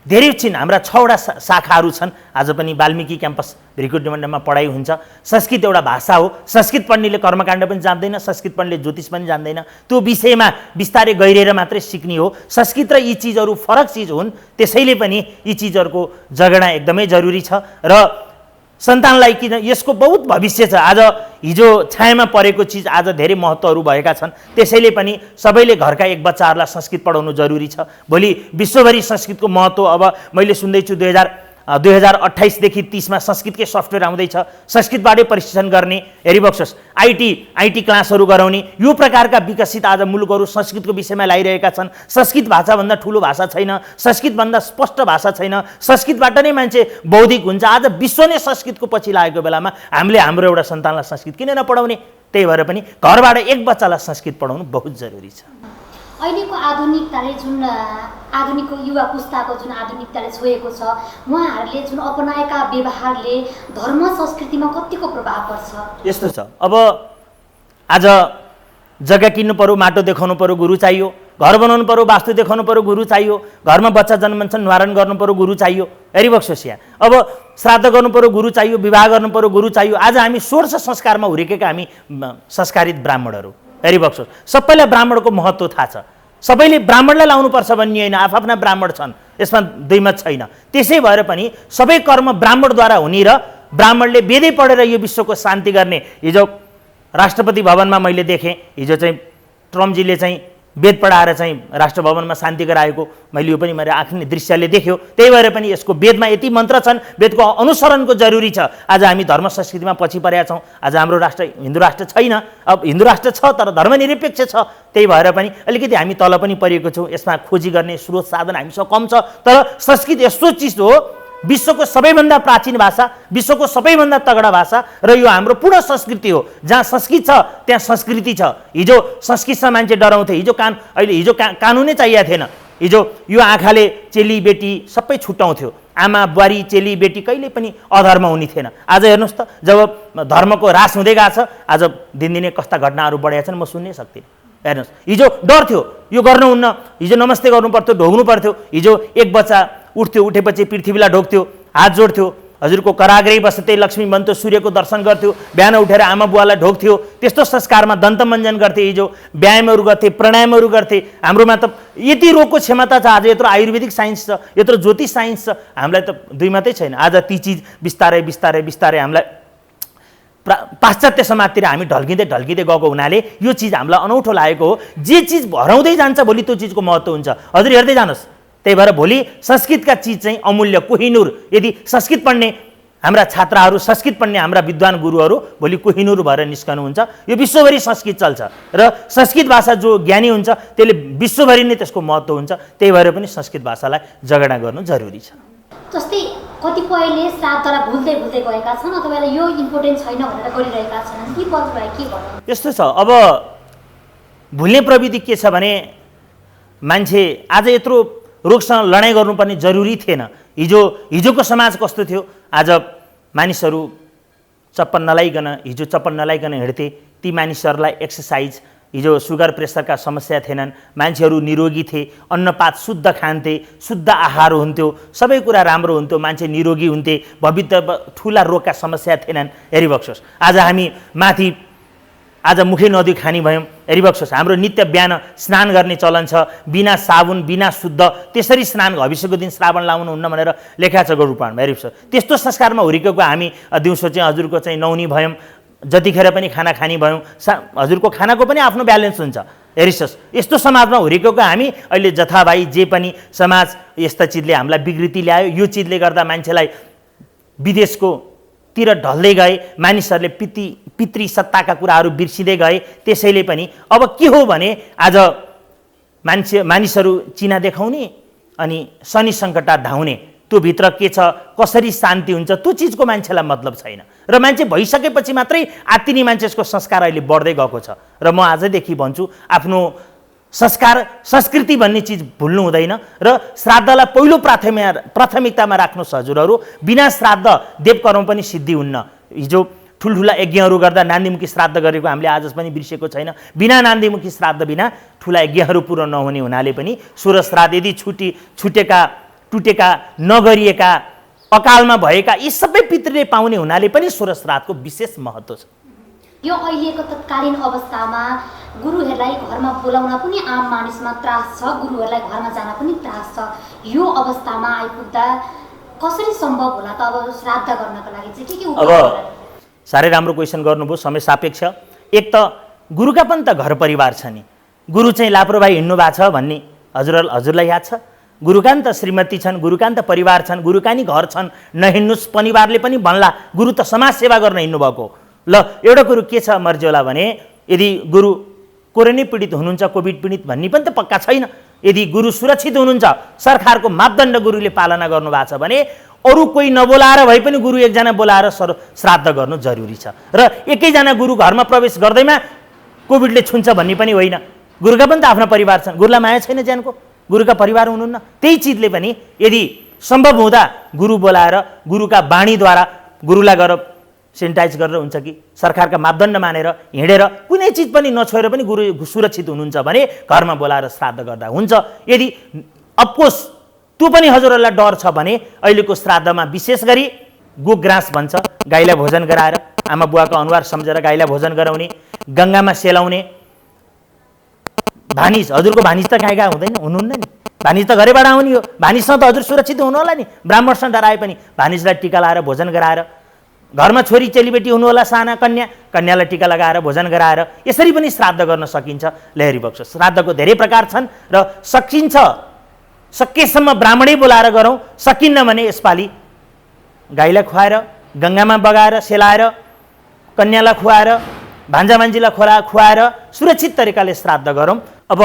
धेरै छिन्। हाम्रा 6वटा शाखाहरू छन्। आज पनि वाल्मिकी क्याम्पस भृकुटीमण्डलमा पढाइ हुन्छ। संस्कृत एउटा भाषा हो। संस्कृत पढ्नेले कर्मकाण्ड पनि जान्दैन, संस्कृत पढ्नेले ज्योतिष पनि जान्दैन। त्यो विषयमा बिस्तारै गहिरेर मात्रै सिक्ने हो। संस्कृत र यी चिजहरू फरक चिज हुन्। त्यसैले पनि यी चिजहरूको जगेर्ना एकदमै जरुरी छ। र सन्तानलाई किन यसको बहुत भविष्य छ। आज हिजो छायामा परेको चिज आज धेरै महत्त्वहरू भएका छन्। त्यसैले पनि सबैले घरका एक बच्चाहरूलाई संस्कृत पढाउनु जरुरी छ। भोलि विश्वभरि संस्कृतको महत्त्व, अब मैले सुन्दैछु 2028देखि 30मा संस्कृतकै सफ्टवेयर आउँदैछ। संस्कृतबाटै प्रशिक्षण गर्ने, हेरिबक्सोस् आइटी क्लासहरू गराउने, यो प्रकारका विकसित आज मुलुकहरू संस्कृतको विषयमा लागिरहेका छन्। संस्कृत भाषाभन्दा ठुलो भाषा छैन, संस्कृतभन्दा स्पष्ट भाषा छैन। संस्कृतबाट नै मान्छे बौद्धिक हुन्छ। आज विश्व नै संस्कृतको पछि लागेको बेलामा हामीले हाम्रो एउटा सन्तानलाई संस्कृत किन नपढाउने? त्यही भएर पनि घरबाट एक बच्चालाई संस्कृत पढाउनु बहुत जरुरी छ। अहिलेको आधुनिकताले जुन आधुनिक युवा पुस्ताको जुन आधुनिकताले छोएको छ, उहाँहरूले जुन अपनाएका व्यवहारले धर्म संस्कृतिमा कतिको प्रभाव पर्छ? यस्तो छ, अब आज जग्गा किन्नु पर्यो, माटो देखाउनु पर्यो, गुरु चाहियो। घर बनाउनु पर्यो, वास्तु देखाउनु पर्यो, गुरु चाहियो। घरमा बच्चा जन्मन्छन्, न्वारण गर्नु पर्यो, गुरु चाहियो। हेरिबक्सोस् यहाँ, अब श्राद्ध गर्नु पर्यो, गुरु चाहियो। विवाह गर्नु पर्यो, गुरु चाहियो। आज हामी षोडश संस्कारमा हुर्केका हामी संस्कारित ब्राह्मणहरू, हेरिबक्सोस् सबैलाई ब्राह्मणको महत्त्व थाहा छ। सबैले ब्राह्मणलाई लाउनुपर्छ भन्ने होइन, आफ्ना ब्राह्मण छन्, यसमा दुईमत छैन। त्यसै भएर पनि सबै कर्म ब्राह्मणद्वारा हुने र ब्राह्मणले वेदै पढेर यो विश्वको शान्ति गर्ने। हिजो राष्ट्रपति भवनमा मैले देखेँ, हिजो चाहिँ ट्रम्पजीले चाहिँ वेद पढाएर चाहिँ राष्ट्र भवनमा शान्ति गराएको मैले यो पनि मेरो आँखा दृश्यले देख्यो। त्यही भएर पनि यसको वेदमा यति मन्त्र छन्, वेदको अनुसरणको जरुरी छ। आज हामी धर्म संस्कृतिमा पछि परेका छौँ। आज हाम्रो राष्ट्र हिन्दू राष्ट्र छैन, अब हिन्दू राष्ट्र छ तर धर्मनिरपेक्ष छ। त्यही भएर पनि अलिकति हामी तल पनि परेको छौँ। यसमा खोजी गर्ने स्रोत साधन हामीसँग कम छ। तर संस्कृत यस्तो चिज हो, विश्वको सबैभन्दा प्राचीन भाषा, विश्वको सबैभन्दा तगडा भाषा र यो हाम्रो पूर्ण संस्कृति हो। जहाँ संस्कृत छ त्यहाँ संस्कृति छ। हिजो संस्कृतमा मान्छे डराउँथे, हिजो कानुनै चाहिएको थिएन। हिजो यो आँखाले चेली बेटी सबै छुट्याउँथ्यो। आमा बुहारी चेली बेटी कहिले पनि अधर्म हुने थिएन। आज हेर्नुहोस् त, जब धर्मको ह्रास हुँदै गएको छ, आज दिनदिनै कस्ता घटनाहरू बढेका छन् म सुन्नै सक्दिनँ। हेर्नुहोस्, हिजो डर थियो, यो गर्नुहुन्न, हिजो नमस्ते गर्नु पर्थ्यो, ढोग्नु पर्थ्यो। हिजो एक बच्चा उठ्थ्यो, उठेपछि पृथ्वीलाई ढोग्थ्यो, हात जोड्थ्यो, हजुरको कराग्रै बस्दै लक्ष्मी बन्थ्यो, सूर्यको दर्शन गर्थ्यो, बिहान उठेर आमा बुवालाई ढोग्थ्यो। त्यस्तो संस्कारमा दन्तमञ्जन गर्थे, हिजो व्यायामहरू गर्थे, प्राणायामहरू गर्थे। हाम्रोमा त यति रोगको क्षमता छ। आज यत्रो आयुर्वेदिक साइन्स छ, यत्रो ज्योतिष साइन्स छ, हामीलाई त दुई मात्रै छैन। आज ती चिज बिस्तारै बिस्तारै बिस्तारै हामीलाई पाश्चात्य समाजतिर हामी ढल्किँदै गएको हुनाले यो चिज हामीलाई अनौठो लागेको हो। जे चिज हराउँदै जान्छ भोलि त्यो चिजको महत्त्व हुन्छ। हजुर हेर्दै जानुहोस्। त्यही भएर भोलि संस्कृतका चिज चाहिँ अमूल्य, कोहिनुर। यदि संस्कृत पढ्ने हाम्रा छात्राहरू संस्कृत पढ्ने हाम्रा विद्वान गुरुहरू भोलि कोहिनूर भएर निस्कनुहुन्छ। यो विश्वभरि संस्कृत चल्छ र संस्कृत भाषा जो ज्ञानी हुन्छ त्यसले विश्वभरि नै त्यसको महत्त्व हुन्छ। त्यही भएर पनि संस्कृत भाषालाई जगडा गर्नु जरुरी छ। जस्तै कतिपयले श्राद्धलाई भुल्दै भुल्दै गएका छन् अथवा यो इम्पोर्टेन्ट छैन भनेर गरिरहेका छन्, के बदलाइ के गर्नु? यस्तो छ, अब भुल्ने प्रविधि के छ भने मान्छे आज यत्रो रोगसँग लडाइँ गर्नुपर्ने जरुरी थिएन। हिजोको समाज कस्तो थियो, आज मानिसहरू चप्पल नलाइकन हिँड्थे। ती मानिसहरूलाई एक्सर्साइज, हिजो सुगर प्रेसरका समस्या थिएनन्, मान्छेहरू निरोगी थिए, अन्नपात शुद्ध खान्थे, शुद्ध आहार हुन्थ्यो, सबै कुरा राम्रो हुन्थ्यो, मान्छे निरोगी हुन्थे, भविष्य ठुला रोगका समस्या थिएनन्। हेरिबक्सोस् आज हामी माथि आज मुखै नदी खानी भयौँ। हेरिबक्सोस् हाम्रो नित्य बिहान स्नान गर्ने चलन छ, बिना साबुन बिना शुद्ध त्यसरी स्नान, भविष्यको दिन श्रावण लाउनुहुन्न भनेर लेखा छ गरुडपुराणमा। हेरिबक्सोस् त्यस्तो संस्कारमा हुर्केको हामी दिउँसो चाहिँ हजुरको चाहिँ नौनी भयौँ, जतिखेर पनि खाना खानी भयौँ, हजुरको खानाको पनि आफ्नो ब्यालेन्स हुन्छ। हेरिसोस् यस्तो समाजमा हुर्केको हामी अहिले जथाभावी जे पनि समाज यस्ता चिजले हामीलाई विकृति ल्यायो। यो चिजले गर्दा मान्छेलाई विदेशको तिर ढल्दै गए, मानिसहरूले पितृ सत्ताका कुराहरू बिर्सिँदै गए। त्यसैले पनि अब के हो भने आज मानिसहरू चिना देखाउने अनि शनि सङ्कटा धाउने, त्यो भित्र के छ, कसरी शान्ति हुन्छ, त्यो चिजको मान्छेलाई मतलब छैन। र मान्छे भइसकेपछि मात्रै आत्तिनी मान्छेको संस्कार अहिले बढ्दै गएको छ। र म आजदेखि भन्छु आफ्नो संस्कार संस्कृति भन्ने चिज भुल्नु हुँदैन र श्राद्धलाई पहिलो प्राथमिकतामा राख्नुहोस् हजुरहरू। बिना श्राद्ध देवकर्म पनि सिद्धि हुन्न। हिजो ठुल्ठुला यज्ञहरू गर्दा नान्दीमुखी श्राद्ध गरेको हामीले आज पनि बिर्सेको छैन। बिना नान्दीमुखी श्राद्ध बिना ठुला यज्ञहरू पुरो नहुने हुनाले पनि सोह्र श्राद्ध यदि छुटेका टुटेका नगरिएका अकालमा भएका यी सबै पितृले पाउने हुनाले पनि सोह्र श्राद्धको विशेष महत्त्व छ। यो अहिलेको तत्कालीन अवस्थामा गुरुहरूलाई घरमा बोलाउन पनि आम मानिसमा त्रास छ, गुरुहरूलाई घरमा जान पनि त्रास छ। यो अवस्थामा आइपुग्दा कसरी सम्भव होला त? अब श्राद्ध गर्नको लागि चाहिँ के उपाय? अब साह्रै राम्रो क्वेसन गर्नुभयो, समय सापेक्ष। एक त गुरुका पनि त घर परिवार छ नि, गुरु चाहिँ लापरवाही हिँड्नु भएको छ भन्ने हजुरलाई याद छ? गुरुका नि त श्रीमती छन्, गुरुका नि त परिवार छन्, गुरुका नि घर छन्। नहिँड्नुहोस् परिवारले पनि भन्ला, गुरु त समाज सेवा गर्न हिँड्नु भएको। ल एउटा कुरो के छ मर्जियोला भने यदि गुरु कोरोना पीडित हुनुहुन्छ, कोभिड पीडित भन्ने पनि त पक्का छैन। यदि गुरु सुरक्षित हुनुहुन्छ, सरकारको मापदण्ड गुरुले पालना गर्नुभएको छ भने अरू कोही नबोलाएर भए पनि गुरु एकजना बोलाएर श्राद्ध गर्नु जरुरी छ। र एकैजना गुरु घरमा प्रवेश गर्दैमा कोभिडले छुन्छ भन्ने पनि होइन। गुरुका पनि त आफ्ना परिवार छन्, गुरुलाई माया छैन ज्यानको, गुरुका परिवार हुनुहुन्न। त्यही चिजले पनि यदि सम्भव हुँदा गुरु बोलाएर गुरुका बाणीद्वारा गुरुलाई गएर सेनिटाइज गरेर हुन्छ कि सरकारका मापदण्ड मानेर हिँडेर कुनै चिज पनि नछोएर पनि गुरु सुरक्षित हुनुहुन्छ भने घरमा बोलाएर श्राद्ध गर्दा हुन्छ। यदि अफकोर्स त्यो पनि हजुरहरूलाई डर छ भने अहिलेको श्राद्धमा विशेष गरी गोग्रास भन्छ, गाईलाई भोजन गराएर आमा बुवाको अनुहार सम्झेर गाईलाई भोजन गराउने, गङ्गामा सेलाउने। भानिज, हजुरको भानिज त कहाँ हुँदैन, हुनुहुन्न नि, भानिज त घरैबाट आउने हो। भानिजसँग त हजुर सुरक्षित हुनु होला नि, ब्राह्मणसँग डराए पनि भानिजलाई टिका लगाएर भोजन गराएर, घरमा छोरी चेलीबेटी हुनु होला साना कन्यालाई टिका लगाएर भोजन गराएर यसरी पनि श्राद्ध गर्न सकिन्छ। लहरी बक्स श्राद्धको धेरै प्रकार छन् र सकिन्छ सकेसम्म ब्राह्मणै बोलाएर गरौँ, सकिन्न भने यसपालि गाईलाई खुवाएर गङ्गामा बगाएर सेलाएर कन्यालाई खुवाएर भान्जा भान्जीलाई खुवाएर सुरक्षित तरिकाले श्राद्ध गरौँ। अब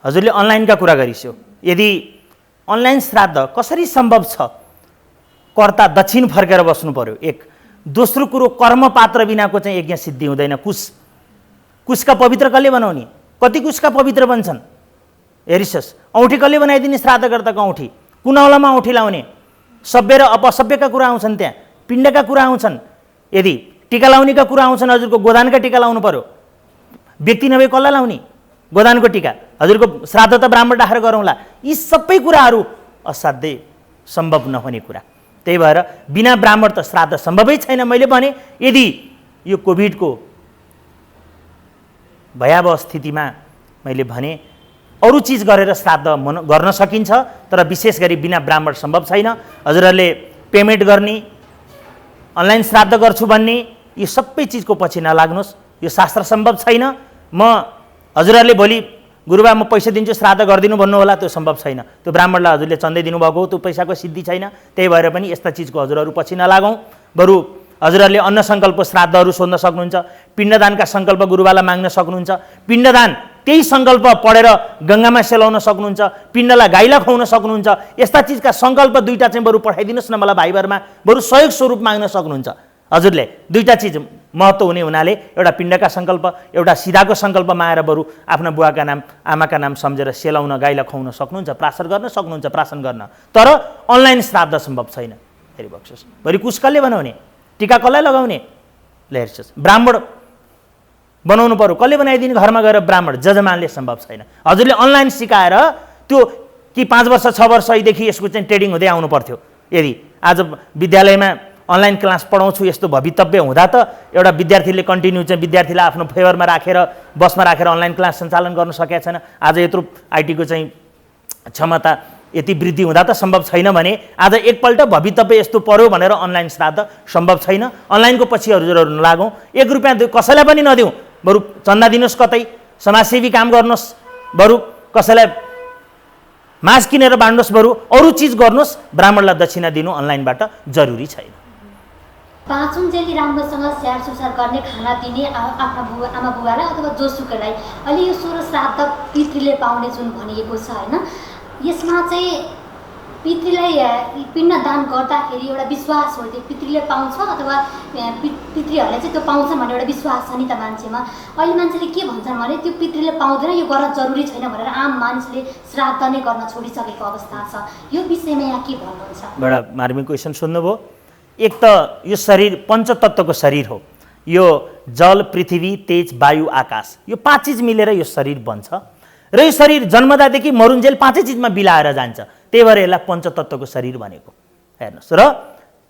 हजुरले अनलाइनका कुरा गरिस्यो, यदि अनलाइन श्राद्ध कसरी सम्भव छ? कर्ता दक्षिण फर्केर बस्नु पर्यो एक। दोस्रो कुरो कर्मपात्र बिनाको चाहिँ यज्ञ सिद्धि हुँदैन। कुशका पवित्र कसले बनाउने? कति कुशका पवित्र बन्छन्? हेरिसस् औँठी कसले बनाइदिने? श्राद्धकर्ताको औँठी। कुनौलामा औँठी लाउने सभ्य र अपसभ्यका कुरा आउँछन्, त्यहाँ पिण्डका कुरा आउँछन्। यदि टिका लाउनेका कुरा आउँछन्, हजुरको गोदानका टिका लाउनु पर्यो। व्यक्ति नभए कसलाई लाउने गोदानको टिका? हजुरको श्राद्ध त ब्राह्मण राखेर गरौँला। यी सबै कुराहरू असाध्यै सम्भव नहुने कुरा। त्यही भएर बिना ब्राह्मण त श्राद्ध सम्भवै छैन। मैले भने यदि यो कोभिडको भयावह स्थितिमा मैले भने अरू चिज गरेर श्राद्ध गर्न सकिन्छ, तर विशेष गरी बिना ब्राह्मण सम्भव छैन। हजुरहरूले पेमेन्ट गर्ने, अनलाइन श्राद्ध गर्छु भन्ने यो सबै चिजको पछि नलाग्नुहोस्, यो शास्त्र सम्भव छैन। म हजुरहरूले भोलि गुरुबा म पैसा दिन्छु श्राद्ध गरिदिनु भन्नु होला, त्यो सम्भव छैन। त्यो ब्राह्मणलाई हजुरले चन्दै दिनुभएको हो, त्यो पैसाको सिद्धि छैन। त्यही भएर पनि यस्ता चिजको हजुरहरू पछि नलागौँ। बरु हजुरहरूले अन्न सङ्कल्प श्राद्धहरू सोध्न सक्नुहुन्छ, पिण्डदानका सङ्कल्प गुरुबालाई माग्न सक्नुहुन्छ, पिण्डदान त्यही सङ्कल्प पढेर गङ्गामा सेलाउन सक्नुहुन्छ, पिण्डलाई गाईलाई खुवाउन सक्नुहुन्छ। यस्ता चिजका सङ्कल्प दुईवटा चाहिँ बरु पठाइदिनुहोस् न मलाई भाइबरमा, बरु सहयोग स्वरूप माग्न सक्नुहुन्छ। हजुरले दुईवटा चिज महत्त्व हुने हुनाले एउटा पिण्डका सङ्कल्प, एउटा सिधाको सङ्कल्प मागेर बरु आफ्ना बुवाका नाम आमाका नाम सम्झेर सेलाउन गाईलाई खुवाउन सक्नुहुन्छ, प्राशन गर्न सक्नुहुन्छ, प्राशन गर्न। तर अनलाइन श्राद्ध सम्भव छैन। फेरि बक्सोस् भरि कुश कसले बनाउने, टिका कसलाई लगाउने, ल हेर्छस् ब्राह्मण बनाउनु पर्यो, कसले बनाइदिने, घरमा गएर ब्राह्मण जजमानले सम्भव छैन। हजुरले अनलाइन सिकाएर त्यो कि 5 वर्ष 6 वर्षदेखि यसको चाहिँ ट्रेडिङ हुँदै आउनु पर्थ्यो। यदि आज विद्यालयमा अनलाइन क्लास पढाउँछु यस्तो भवितव्य हुँदा त एउटा विद्यार्थीले कन्टिन्यू चाहिँ विद्यार्थीलाई आफ्नो फेभरमा राखेर बसमा राखेर अनलाइन क्लास सञ्चालन गर्न सकेका छैन। आज यत्रो आइटीको चाहिँ क्षमता यति वृद्धि हुँदा त सम्भव छैन भने आज एकपल्ट भवितव्य यस्तो पर्यो भनेर अनलाइन श्राद्ध सम्भव छैन। अनलाइनको पछि हजुरहरू नलागौँ, 1 रुपियाँ कसैलाई पनि नदिउँ, बरु चन्दा दिनुहोस्, कतै समाजसेवी काम गर्नुहोस्, बरु कसैलाई मास किनेर बाँड्नुहोस्, बरु अरू चिज गर्नुहोस्, ब्राह्मणलाई दक्षिणा दिनु अनलाइनबाट जरुरी छैन। पाँचौँजेली राम्रोसँग स्याहार सुसार गर्ने, खाना दिने आफ्ना बुवा आमा बुवालाई अथवा जोसुकैलाई। अहिले यो 16 श्राद्ध पितृले पाउने जुन भनिएको छ होइन, यसमा चाहिँ पितृलाई पिण्डदान गर्दाखेरि एउटा विश्वास हो, त्यो पितृले पाउँछ अथवा पितृहरूले चाहिँ त्यो पाउँछन् भन्ने एउटा विश्वास छ नि त मान्छेमा। अहिले मान्छेले के भन्छन् भने त्यो पितृले पाउँदैन, यो गर्न जरुरी छैन भनेर आम मान्छेले श्राद्ध नै गर्न छोडिसकेको अवस्था छ। यो विषयमा यहाँ के भन्नुहुन्छ? बडा मार्मिक क्वेसन सोध्नुभयो। एक त यो शरीर पञ्चतत्त्वको शरीर हो। यो जल, पृथ्वी, तेज, वायु, आकाश, यो 5 चिज मिलेर यो शरीर बन्छ र यो शरीर जन्मदादेखि मरुन्जेल 5 चिजमा बिलाएर जान्छ। त्यही भएर यसलाई पञ्चतत्त्वको शरीर भनेको। हेर्नुहोस्, र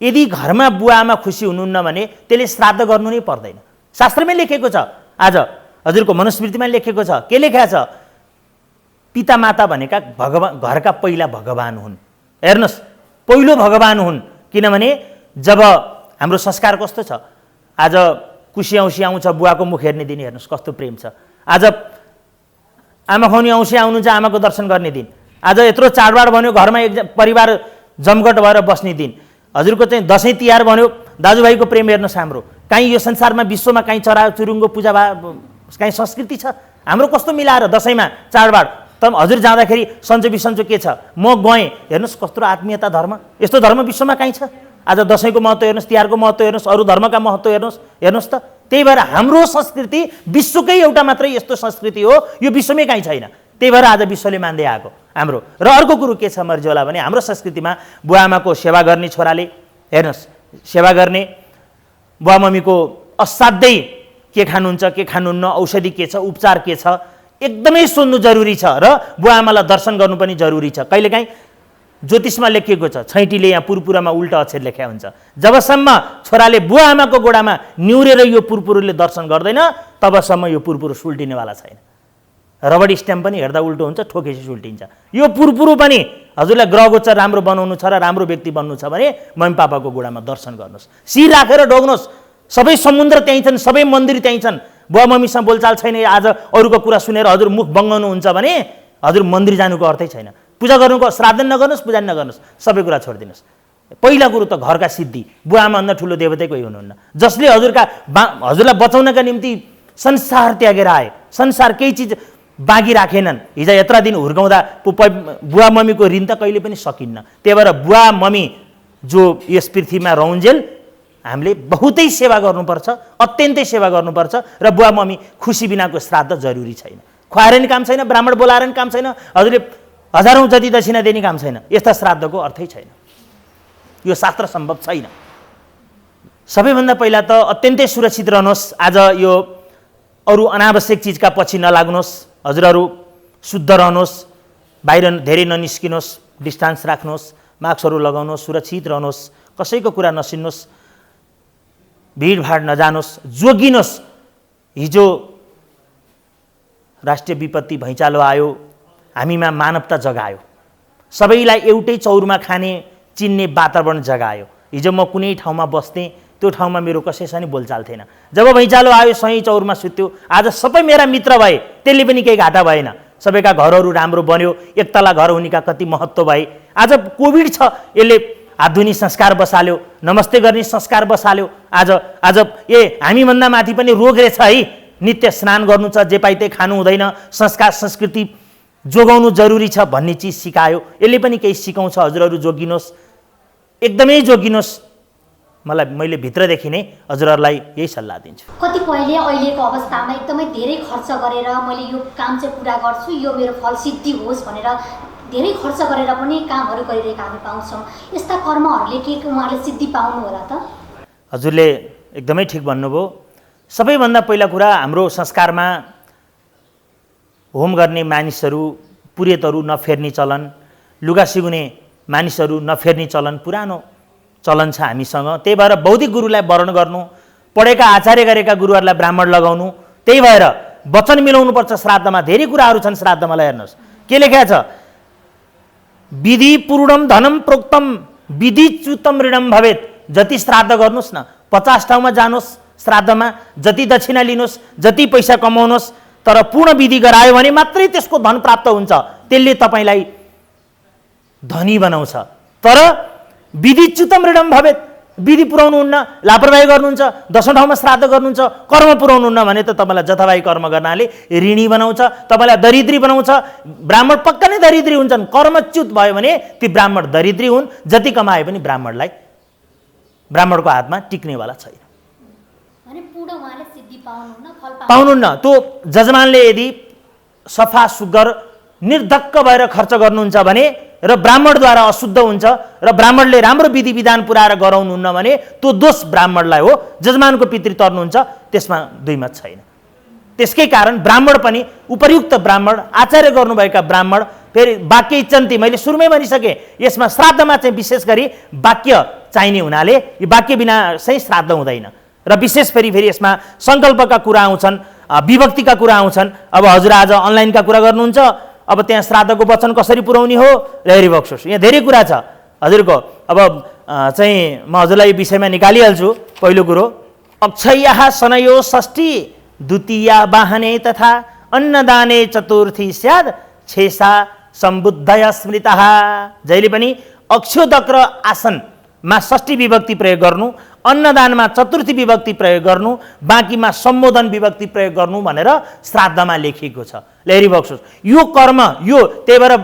यदि घरमा बुवा आमा खुसी हुनुहुन्न भने त्यसले श्राद्ध गर्नु नै पर्दैन। शास्त्रमै लेखेको छ, आज हजुरको मनुस्मृतिमा लेखेको छ। के लेखेको छ? पितामाता भनेका भगवान, घरका पहिला भगवान हुन्। हेर्नुहोस्, पहिलो भगवान हुन्। किनभने जब हाम्रो संस्कार कस्तो छ, आज कुशी औँसी आउँछ बुवाको मुख हेर्ने दिन, हेर्नुहोस् कस्तो प्रेम छ। आज आमा खुवाउने औँसी आउनुहुन्छ, आमाको दर्शन गर्ने दिन। आज यत्रो चाडबाड भन्यो, घरमा एक परिवार जमघट भएर बस्ने दिन। हजुरको चाहिँ दसैँ तिहार भन्यो, दाजुभाइको प्रेम हेर्नुहोस् हाम्रो। काहीँ यो संसारमा विश्वमा काहीँ चरा चुरुङ्गो पूजा काहीँ संस्कृति छ? हाम्रो कस्तो मिलाएर दसैँमा चाडबाड। त हजुर जाँदाखेरि सन्चो बिसन्चो के छ, म गएँ, हेर्नुहोस् कस्तो आत्मीयता धर्म। यस्तो धर्म विश्वमा काहीँ छ? आज दसैँको महत्त्व हेर्नुहोस्, तिहारको महत्त्व हेर्नुहोस्, अरू धर्मका महत्त्व हेर्नुहोस् त। त्यही भएर हाम्रो संस्कृति विश्वकै एउटा मात्रै यस्तो संस्कृति हो, यो विश्वमै काहीँ छैन। त्यही भएर आज विश्वले मान्दै आएको हाम्रो। र अर्को कुरो के छ मर्जियोला भने, हाम्रो संस्कृतिमा बुवा आमाको सेवा गर्ने छोराले, हेर्नुहोस् सेवा गर्ने, बुवा मम्मीको असाध्यै के खानुहुन्छ के खानुहुन्न, औषधि के छ, उपचार के छ, एकदमै सोध्नु जरुरी छ। र बुवा आमालाई दर्शन गर्नु पनि जरुरी छ। कहिलेकाहीँ ज्योतिषमा लेखिएको छ, छैटीले यहाँ पुरपुरामा उल्टा अक्षर लेख्या हुन्छ। जबसम्म छोराले बुवा आमाको गोडामा निहुरेर यो पुरपुरले दर्शन गर्दैन, तबसम्म यो पुरपुर सुल्टिनेवाला छैन। रबड स्ट्याम्प पनि हेर्दा उल्टो हुन्छ, ठोकेपछि सुल्टिन्छ। यो पुरपुरु पनि हजुरलाई ग्रह गोचर राम्रो बनाउनु छ र राम्रो व्यक्ति बन्नु छ भने मम्मी पापाको गोडामा दर्शन गर्नुहोस्, शिर राखेर ढोग्नुहोस्। सबै समुद्र त्यहीँ छन्, सबै मन्दिर त्यहीँ छन्। बुवा मम्मीसँग बोलचाल छैन, आज अरूको कुरा सुनेर हजुर मुख बङ्गाउनुहुन्छ भने हजुर मन्दिर जानुको अर्थै छैन। पूजा गर्नुको, श्राद्ध नगर्नुहोस्, पूजा नगर्नुहोस्, सबै कुरा छोडिदिनुहोस्। पहिला कुरो त घरका सिद्धि, बुवा आमाभन्दा ठुलो देवतै कोही हुनुहुन्न। जसले हजुरलाई बचाउनका निम्ति संसार त्यागेर आए, संसार केही चिज बाँकी राखेनन्। हिजो यत्रा दिन हुर्काउँदा बुवा मम्मीको ऋण त कहिले पनि सकिन्न। त्यही भएर बुवा मम्मी जो यस पृथ्वीमा रहन्जेल हामीले बहुतै सेवा गर्नुपर्छ, अत्यन्तै सेवा गर्नुपर्छ। र बुवा मम्मी खुसी बिनाको श्राद्ध जरुरी छैन। खुवाएर नि काम छैन, ब्राह्मण बोलाएर नि काम छैन, हजुरले हजारौँ जति दक्षिणा दिने काम छैन। यस्ता श्राद्धको अर्थै छैन, यो शास्त्र सम्भव छैन। सबैभन्दा पहिला त अत्यन्तै सुरक्षित रहनुहोस्। आज यो अरू अनावश्यक चिजका पछि नलाग्नुहोस्। हजुरहरू शुद्ध रहनुहोस्, बाहिर धेरै ननिस्किनुहोस्, डिस्टान्स राख्नुहोस्, मास्कहरू लगाउनुहोस्, सुरक्षित रहनुहोस्, कसैको कुरा नसुन्नुहोस्, भिडभाड नजानुहोस्, जोगिनुहोस्। हिजो राष्ट्रिय विपत्ति भैँचालो आयो, हामीमा मानवता जगायो, सबैलाई एउटै चौरमा खाने चिन्ने वातावरण जगायो। हिजो म कुनै ठाउँमा बस्थेँ, त्यो ठाउँमा मेरो कसैसँग नि बोलचाल थिएन। जब भैँचालो आयो सही चौरमा सुत्यो, आज सबै मेरा मित्र भए, त्यसले पनि केही घाटा भएन। सबैका घरहरू राम्रो बन्यो, एक तला घर हुनेका कति महत्त्व भए। आज कोभिड छ, यसले हात धुने संस्कार बसाल्यो, नमस्ते गर्ने संस्कार बसाल्यो। आज आज हामीभन्दा माथि पनि रोग रहेछ है, नित्य स्नान गर्नु छ, जे पाइ त्यही खानु हुँदैन, संस्कार संस्कृति जोगाउनु जरुरी छ भन्ने चिज सिकायो। यसले पनि केही सिकाउँछ। हजुरहरू जोगिनुहोस्, एकदमै जोगिनुहोस्। मैले भित्रदेखि नै हजुरहरूलाई यही सल्लाह दिन्छु। कतिपयले अहिलेको अवस्थामा एकदमै धेरै खर्च गरेर मैले यो काम चाहिँ पुरा गर्छु, यो मेरो फल सिद्धि होस् भनेर धेरै खर्च गरेर पनि कामहरू गरिरहेका हामी पाउँछौँ। यस्ता कर्महरूले के उहाँले सिद्धि पाउनु होला त? हजुरले एकदमै ठिक भन्नुभयो। सबैभन्दा पहिला कुरा, हाम्रो संस्कारमा होम गर्ने मानिसहरू, पुरेतहरू नफेर्ने चलन, लुगा सिउने मानिसहरू नफेर्ने चलन पुरानो चलन छ हामीसँग। त्यही भएर बौद्धिक गुरुलाई वर्ण गर्नु, पढेका आचार्य गरेका गुरुहरूलाई ब्राह्मण लगाउनु, त्यही भएर वचन मिलाउनुपर्छ। श्राद्धमा धेरै कुराहरू छन्। श्राद्धमा हेर्नुहोस् के लेखेको छ, विधि पूर्णम धनम प्रोक्तम विधि च्युतम ऋणम भवेत्। जति श्राद्ध गर्नुहोस् न, 50 ठाउँमा जानुहोस् श्राद्धमा, जति दक्षिणा लिनुहोस्, जति पैसा कमाउनुहोस्, तर पूर्ण विधि गरायो भने मात्रै त्यसको धन प्राप्त हुन्छ। त्यसले तपाईँलाई धनी बनाउँछ। तर विधि च्युतम ऋणम भवेत्, विधि पुर्याउनुहुन्न, लापरवाही गर्नुहुन्छ, 10औं ठाउँमा श्राद्ध गर्नुहुन्छ, कर्म पुर्याउनुहुन्न भने त तपाईँलाई जथाभावी कर्म गर्नाले ऋणी बनाउँछ, तपाईँलाई दरिद्री बनाउँछ। ब्राह्मण पक्का नै दरिद्री हुन्छन्। कर्मच्युत भयो भने ती ब्राह्मण दरिद्री हुन्। जति कमाए पनि ब्राह्मणको हातमा टिक्नेवाला छैन। पाउनुहुन्न। त्यो जजमानले यदि सफा सुग्घर निर्धक्क भएर खर्च गर्नुहुन्छ भने र ब्राह्मणद्वारा अशुद्ध हुन्छ र ब्राह्मणले राम्रो विधि विधान पुऱ्याएर गराउनुहुन्न भने त्यो दोष ब्राह्मणलाई हो, जजमानको पितृ तर्नुहुन्छ, त्यसमा दुई मत छैन। त्यसकै कारण ब्राह्मण पनि उपर्युक्त ब्राह्मण, आचार्य गर्नुभएका ब्राह्मण, फेरि वाक्य इच्छन्ति, मैले सुरुमै भनिसकेँ, यसमा श्राद्धमा चाहिँ विशेष गरी वाक्य चाहिने हुनाले यो वाक्य बिना चाहिँ श्राद्ध हुँदैन। र विशेष फेरि यसमा सङ्कल्पका कुरा आउँछन्, विभक्तिका कुरा आउँछन्। अब हजुर आज अनलाइनका कुरा गर्नुहुन्छ, अब त्यहाँ श्राद्धको वचन कसरी पुर्याउने हो र हेरिबक्सोस्, यहाँ धेरै कुरा छ हजुरको। अब चाहिँ म हजुरलाई यो विषयमा निकालिहाल्छु। पहिलो कुरो, अक्षय्याः शनयो षष्ठी द्वितीया वाहने तथा अन्नदाने चतुर्थी स्याद छेसा सम्बुद्धय स्मृतः। जहिले पनि अक्षोदक र आसनमा षष्ठी विभक्ति प्रयोग गर्नु, अन्नदानमा चतुर्थी विभक्ति प्रयोग गर्नु, बाँकीमा सम्बोधन विभक्ति प्रयोग गर्नु भनेर श्राद्धमा लेखिएको छ। हेरिबक्सोस्, यो कर्म यो, त्यही भएर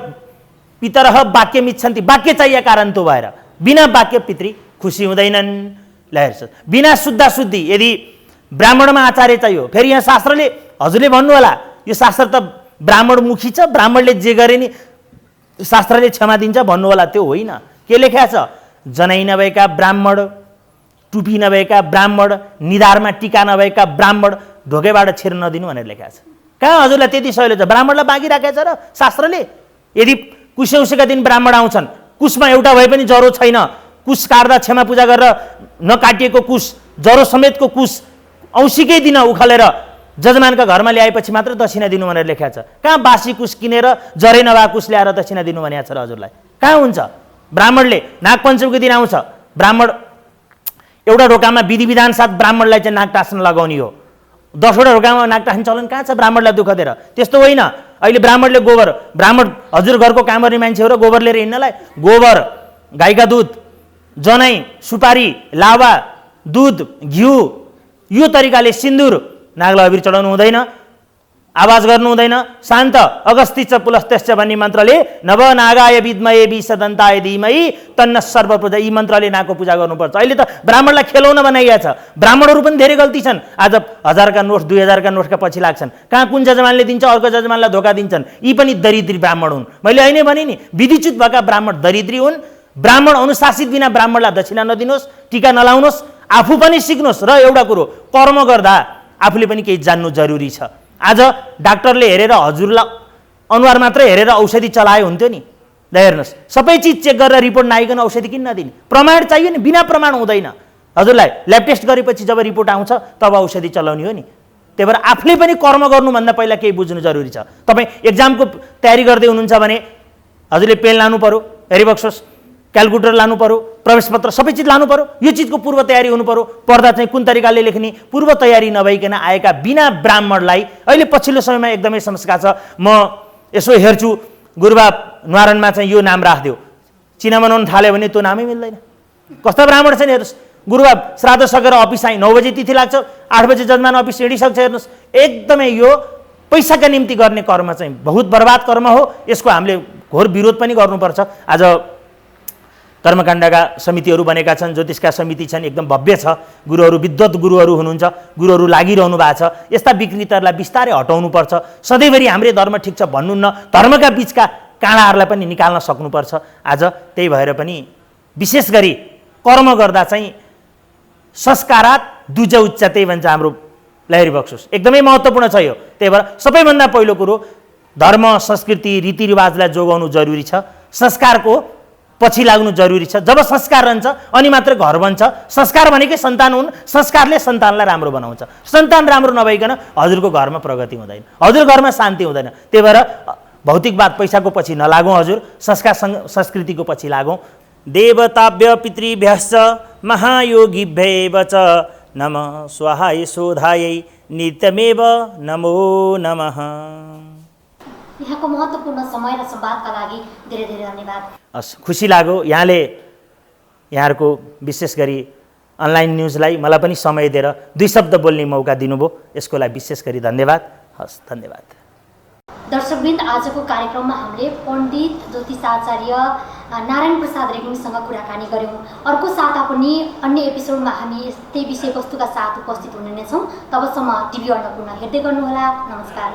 पितरः वाक्यम इच्छन्ति, वाक्य चाहिए कारण त्यो भएर, बिना वाक्य पितृ खुसी हुँदैनन्। हेर्नुहोस्, बिना शुद्ध शुद्धि, यदि ब्राह्मणमा आचार्य चाहियो, फेरि यहाँ शास्त्रले, हजुरले भन्नु होला यो शास्त्र त ब्राह्मणमुखी छ, ब्राह्मणले जे गरे नि शास्त्रले क्षमा दिन्छ भन्नु होला, त्यो होइन। के लेखेको छ, जनै नभएका ब्राह्मण, टुपी नभएका ब्राह्मण, निधारमा टीका नभएका ब्राह्मण ढोकेबाट छिर्न नदिनु भनेर लेखेको छ। कहाँ हजुरलाई त्यति सहिलो छ? ब्राह्मणलाई बाँकी राखेको छ र शास्त्रले। यदि कुशौँसीका दिन ब्राह्मण आउँछन्, कुशमा एउटा भए पनि ज्वरो छैन, कुश काट्दा क्षमा पूजा गरेर नकाटिएको कुश, ज्वरो समेतको कुश औँसीकै दिन उखालेर जजमानका घरमा ल्याएपछि मात्र दक्षिणा दिनु भनेर लेखेको छ। कहाँ बासी कुश किनेर जरै नभएको कुश ल्याएर दक्षिणा दिनु भनेको छ र हजुरलाई? कहाँ हुन्छ? ब्राह्मणले नागपञ्चमीको दिन आउँछ, ब्राह्मण एउटा ढोकामा विधि विधान साथ ब्राह्मणलाई चाहिँ नाग टाँस्न लगाउने हो। 10वटा ढोकामा नाग टाँस्ने चलन कहाँ छ ब्राह्मणलाई दुःख दिएर? त्यस्तो होइन। अहिले ब्राह्मणले गोबर, ब्राह्मण हजुर घरको काम गर्ने मान्छे हो र गोबर लिएर हिँड्नलाई, गोबर, गाईका दुध, जनै, सुपारी, लावा, दुध, घिउ, यो तरिकाले सिन्दुर, नागलाई अबिर चढाउनु हुँदैन, आवाज गर्नु हुँदैन। शान्त अगस्ति च पुलस्त्यश्च भन्ने मन्त्रले नव नागाय विद्मये विसदन्ताय धीमहि तन्न सर्वपूजा, यी मन्त्रले नागको पूजा गर्नुपर्छ। अहिले त ब्राह्मणलाई खेलौना बनाइएको छ। ब्राह्मणहरू पनि धेरै गल्ती छन्। आज 1000 का नोट, 2000 का नोटका पछि लाग्छन्। कहाँ कुन जजमानले दिन्छ, अर्को जजमानलाई धोका दिन्छन्। यी पनि दरिद्री ब्राह्मण हुन्। मैले अहिले भने नि, विधिच्युत भएका ब्राह्मण दरिद्री हुन्। ब्राह्मण अनुशासित बिना ब्राह्मणलाई दक्षिणा नदिनुहोस्, टीका नलाउनुहोस्, आफू पनि सिक्नुहोस्। र एउटा कुरो, कर्म गर्दा आफूले पनि केही जान्नु जरुरी छ। आज डाक्टरले हेरेर हजुरलाई अनुहार मात्रै हेरेर औषधि चलायो हुन्थ्यो नि? हेर्नुहोस्, सबै चिज चेक गरेर रिपोर्ट नआइकन औषधि किन नदिने? प्रमाण चाहियो नि, बिना प्रमाण हुँदैन। हजुरलाई ल्याब टेस्ट गरेपछि जब रिपोर्ट आउँछ तब औषधि चलाउने हो नि। त्यही भएर आफूले पनि कर्म गर्नुभन्दा पहिला केही बुझ्नु जरुरी छ। तपाईँ एक्जामको तयारी गर्दै हुनुहुन्छ भने हजुरले पेन लानु पर्यो, हेरिबक्सोस्, क्यालकुलेटर लानु पर्यो, प्रवेश पत्र, सबै चिज लानु पर्यो। यो चिजको पूर्व तयारी हुनु पर्यो। पढ्दा चाहिँ कुन तरिकाले लेख्ने, पूर्व तयारी नभइकन आएका बिना ब्राह्मणलाई अहिले पछिल्लो समयमा एकदमै समस्या छ। म यसो हेर्छु गुरुबा न्वारानमा चाहिँ यो नाम राखिदियो, चिना बनाउन थाल्यो भने त्यो नामै मिल्दैन। कस्ता ब्राह्मण छ नि हेर्नुहोस्, गुरुबा श्राद्ध सकेर अफिस आइ 9 बजे तिथि लाग्छ, 8 बजे जजमान अफिस हिँडिसक्छ। हेर्नुहोस्, एकदमै यो पैसाका निम्ति गर्ने कर्म चाहिँ बहुत बर्बाद कर्म हो। यसको हामीले घोर विरोध पनि गर्नुपर्छ। आज कर्मकाण्डका समितिहरू बनेका छन्, ज्योतिषका समिति छन्, एकदम भव्य छ। गुरुहरू विद्वत गुरुहरू हुनुहुन्छ, गुरुहरू लागिरहनु भएको छ। यस्ता विकृतिहरूलाई बिस्तारै हटाउनुपर्छ। सधैँभरि हाम्रै धर्म ठिक छ भन्नुहुन्न, धर्मका बिचका काँडाहरूलाई पनि निकाल्न सक्नुपर्छ। आज त्यही भएर पनि विशेष गरी कर्म गर्दा चाहिँ संस्कारात् दुज उच्चते भन्छ हाम्रो लहरी बक्सोस, एकदमै महत्त्वपूर्ण छ यो। त्यही भएर सबैभन्दा पहिलो कुरो धर्म संस्कृति रीतिरिवाजलाई जोगाउनु जरुरी छ, संस्कारको पछि लाग्नु जरुरी छ। जब संस्कार रहन्छ अनि मात्र घर बन्छ। संस्कार भनेकै सन्तान हुन्, संस्कारले सन्तानलाई राम्रो बनाउँछ। सन्तान राम्रो नभइकन हजुरको घरमा प्रगति हुँदैन, हजुर घरमा शान्ति हुँदैन। त्यही भएर भौतिकवाद पैसाको पछि नलागौँ हजुर, संस्कार संस्कृतिको पछि लागौँ। देवताभ्य पितृभ्यश्च महायोगिभ्यैव च नमः स्वाहाय शोधायै नित्यमेव नमो नमः। यहाँको महत्त्वपूर्ण समय र संवादका लागि धेरै धेरै धन्यवाद। हस्, खुसी लाग्यो यहाँले यहाँहरूको विशेष गरी अनलाइन न्युजलाई मलाई पनि समय दिएर 2 शब्द बोल्ने मौका दिनुभयो, यसको लागि विशेष गरी धन्यवाद। हस्, धन्यवाद। दर्शकवृन्द, आजको कार्यक्रममा हामीले पण्डित ज्योतिषाचार्य नारायण प्रसाद रेग्मीसँग कुराकानी गऱ्यौँ। अर्को साता पनि अन्य एपिसोडमा हामी त्यही विषयवस्तुका साथ उपस्थित हुने नै छौँ। तबसम्म टिभी अन्नपूर्ण हेर्दै गर्नुहोला। नमस्कार।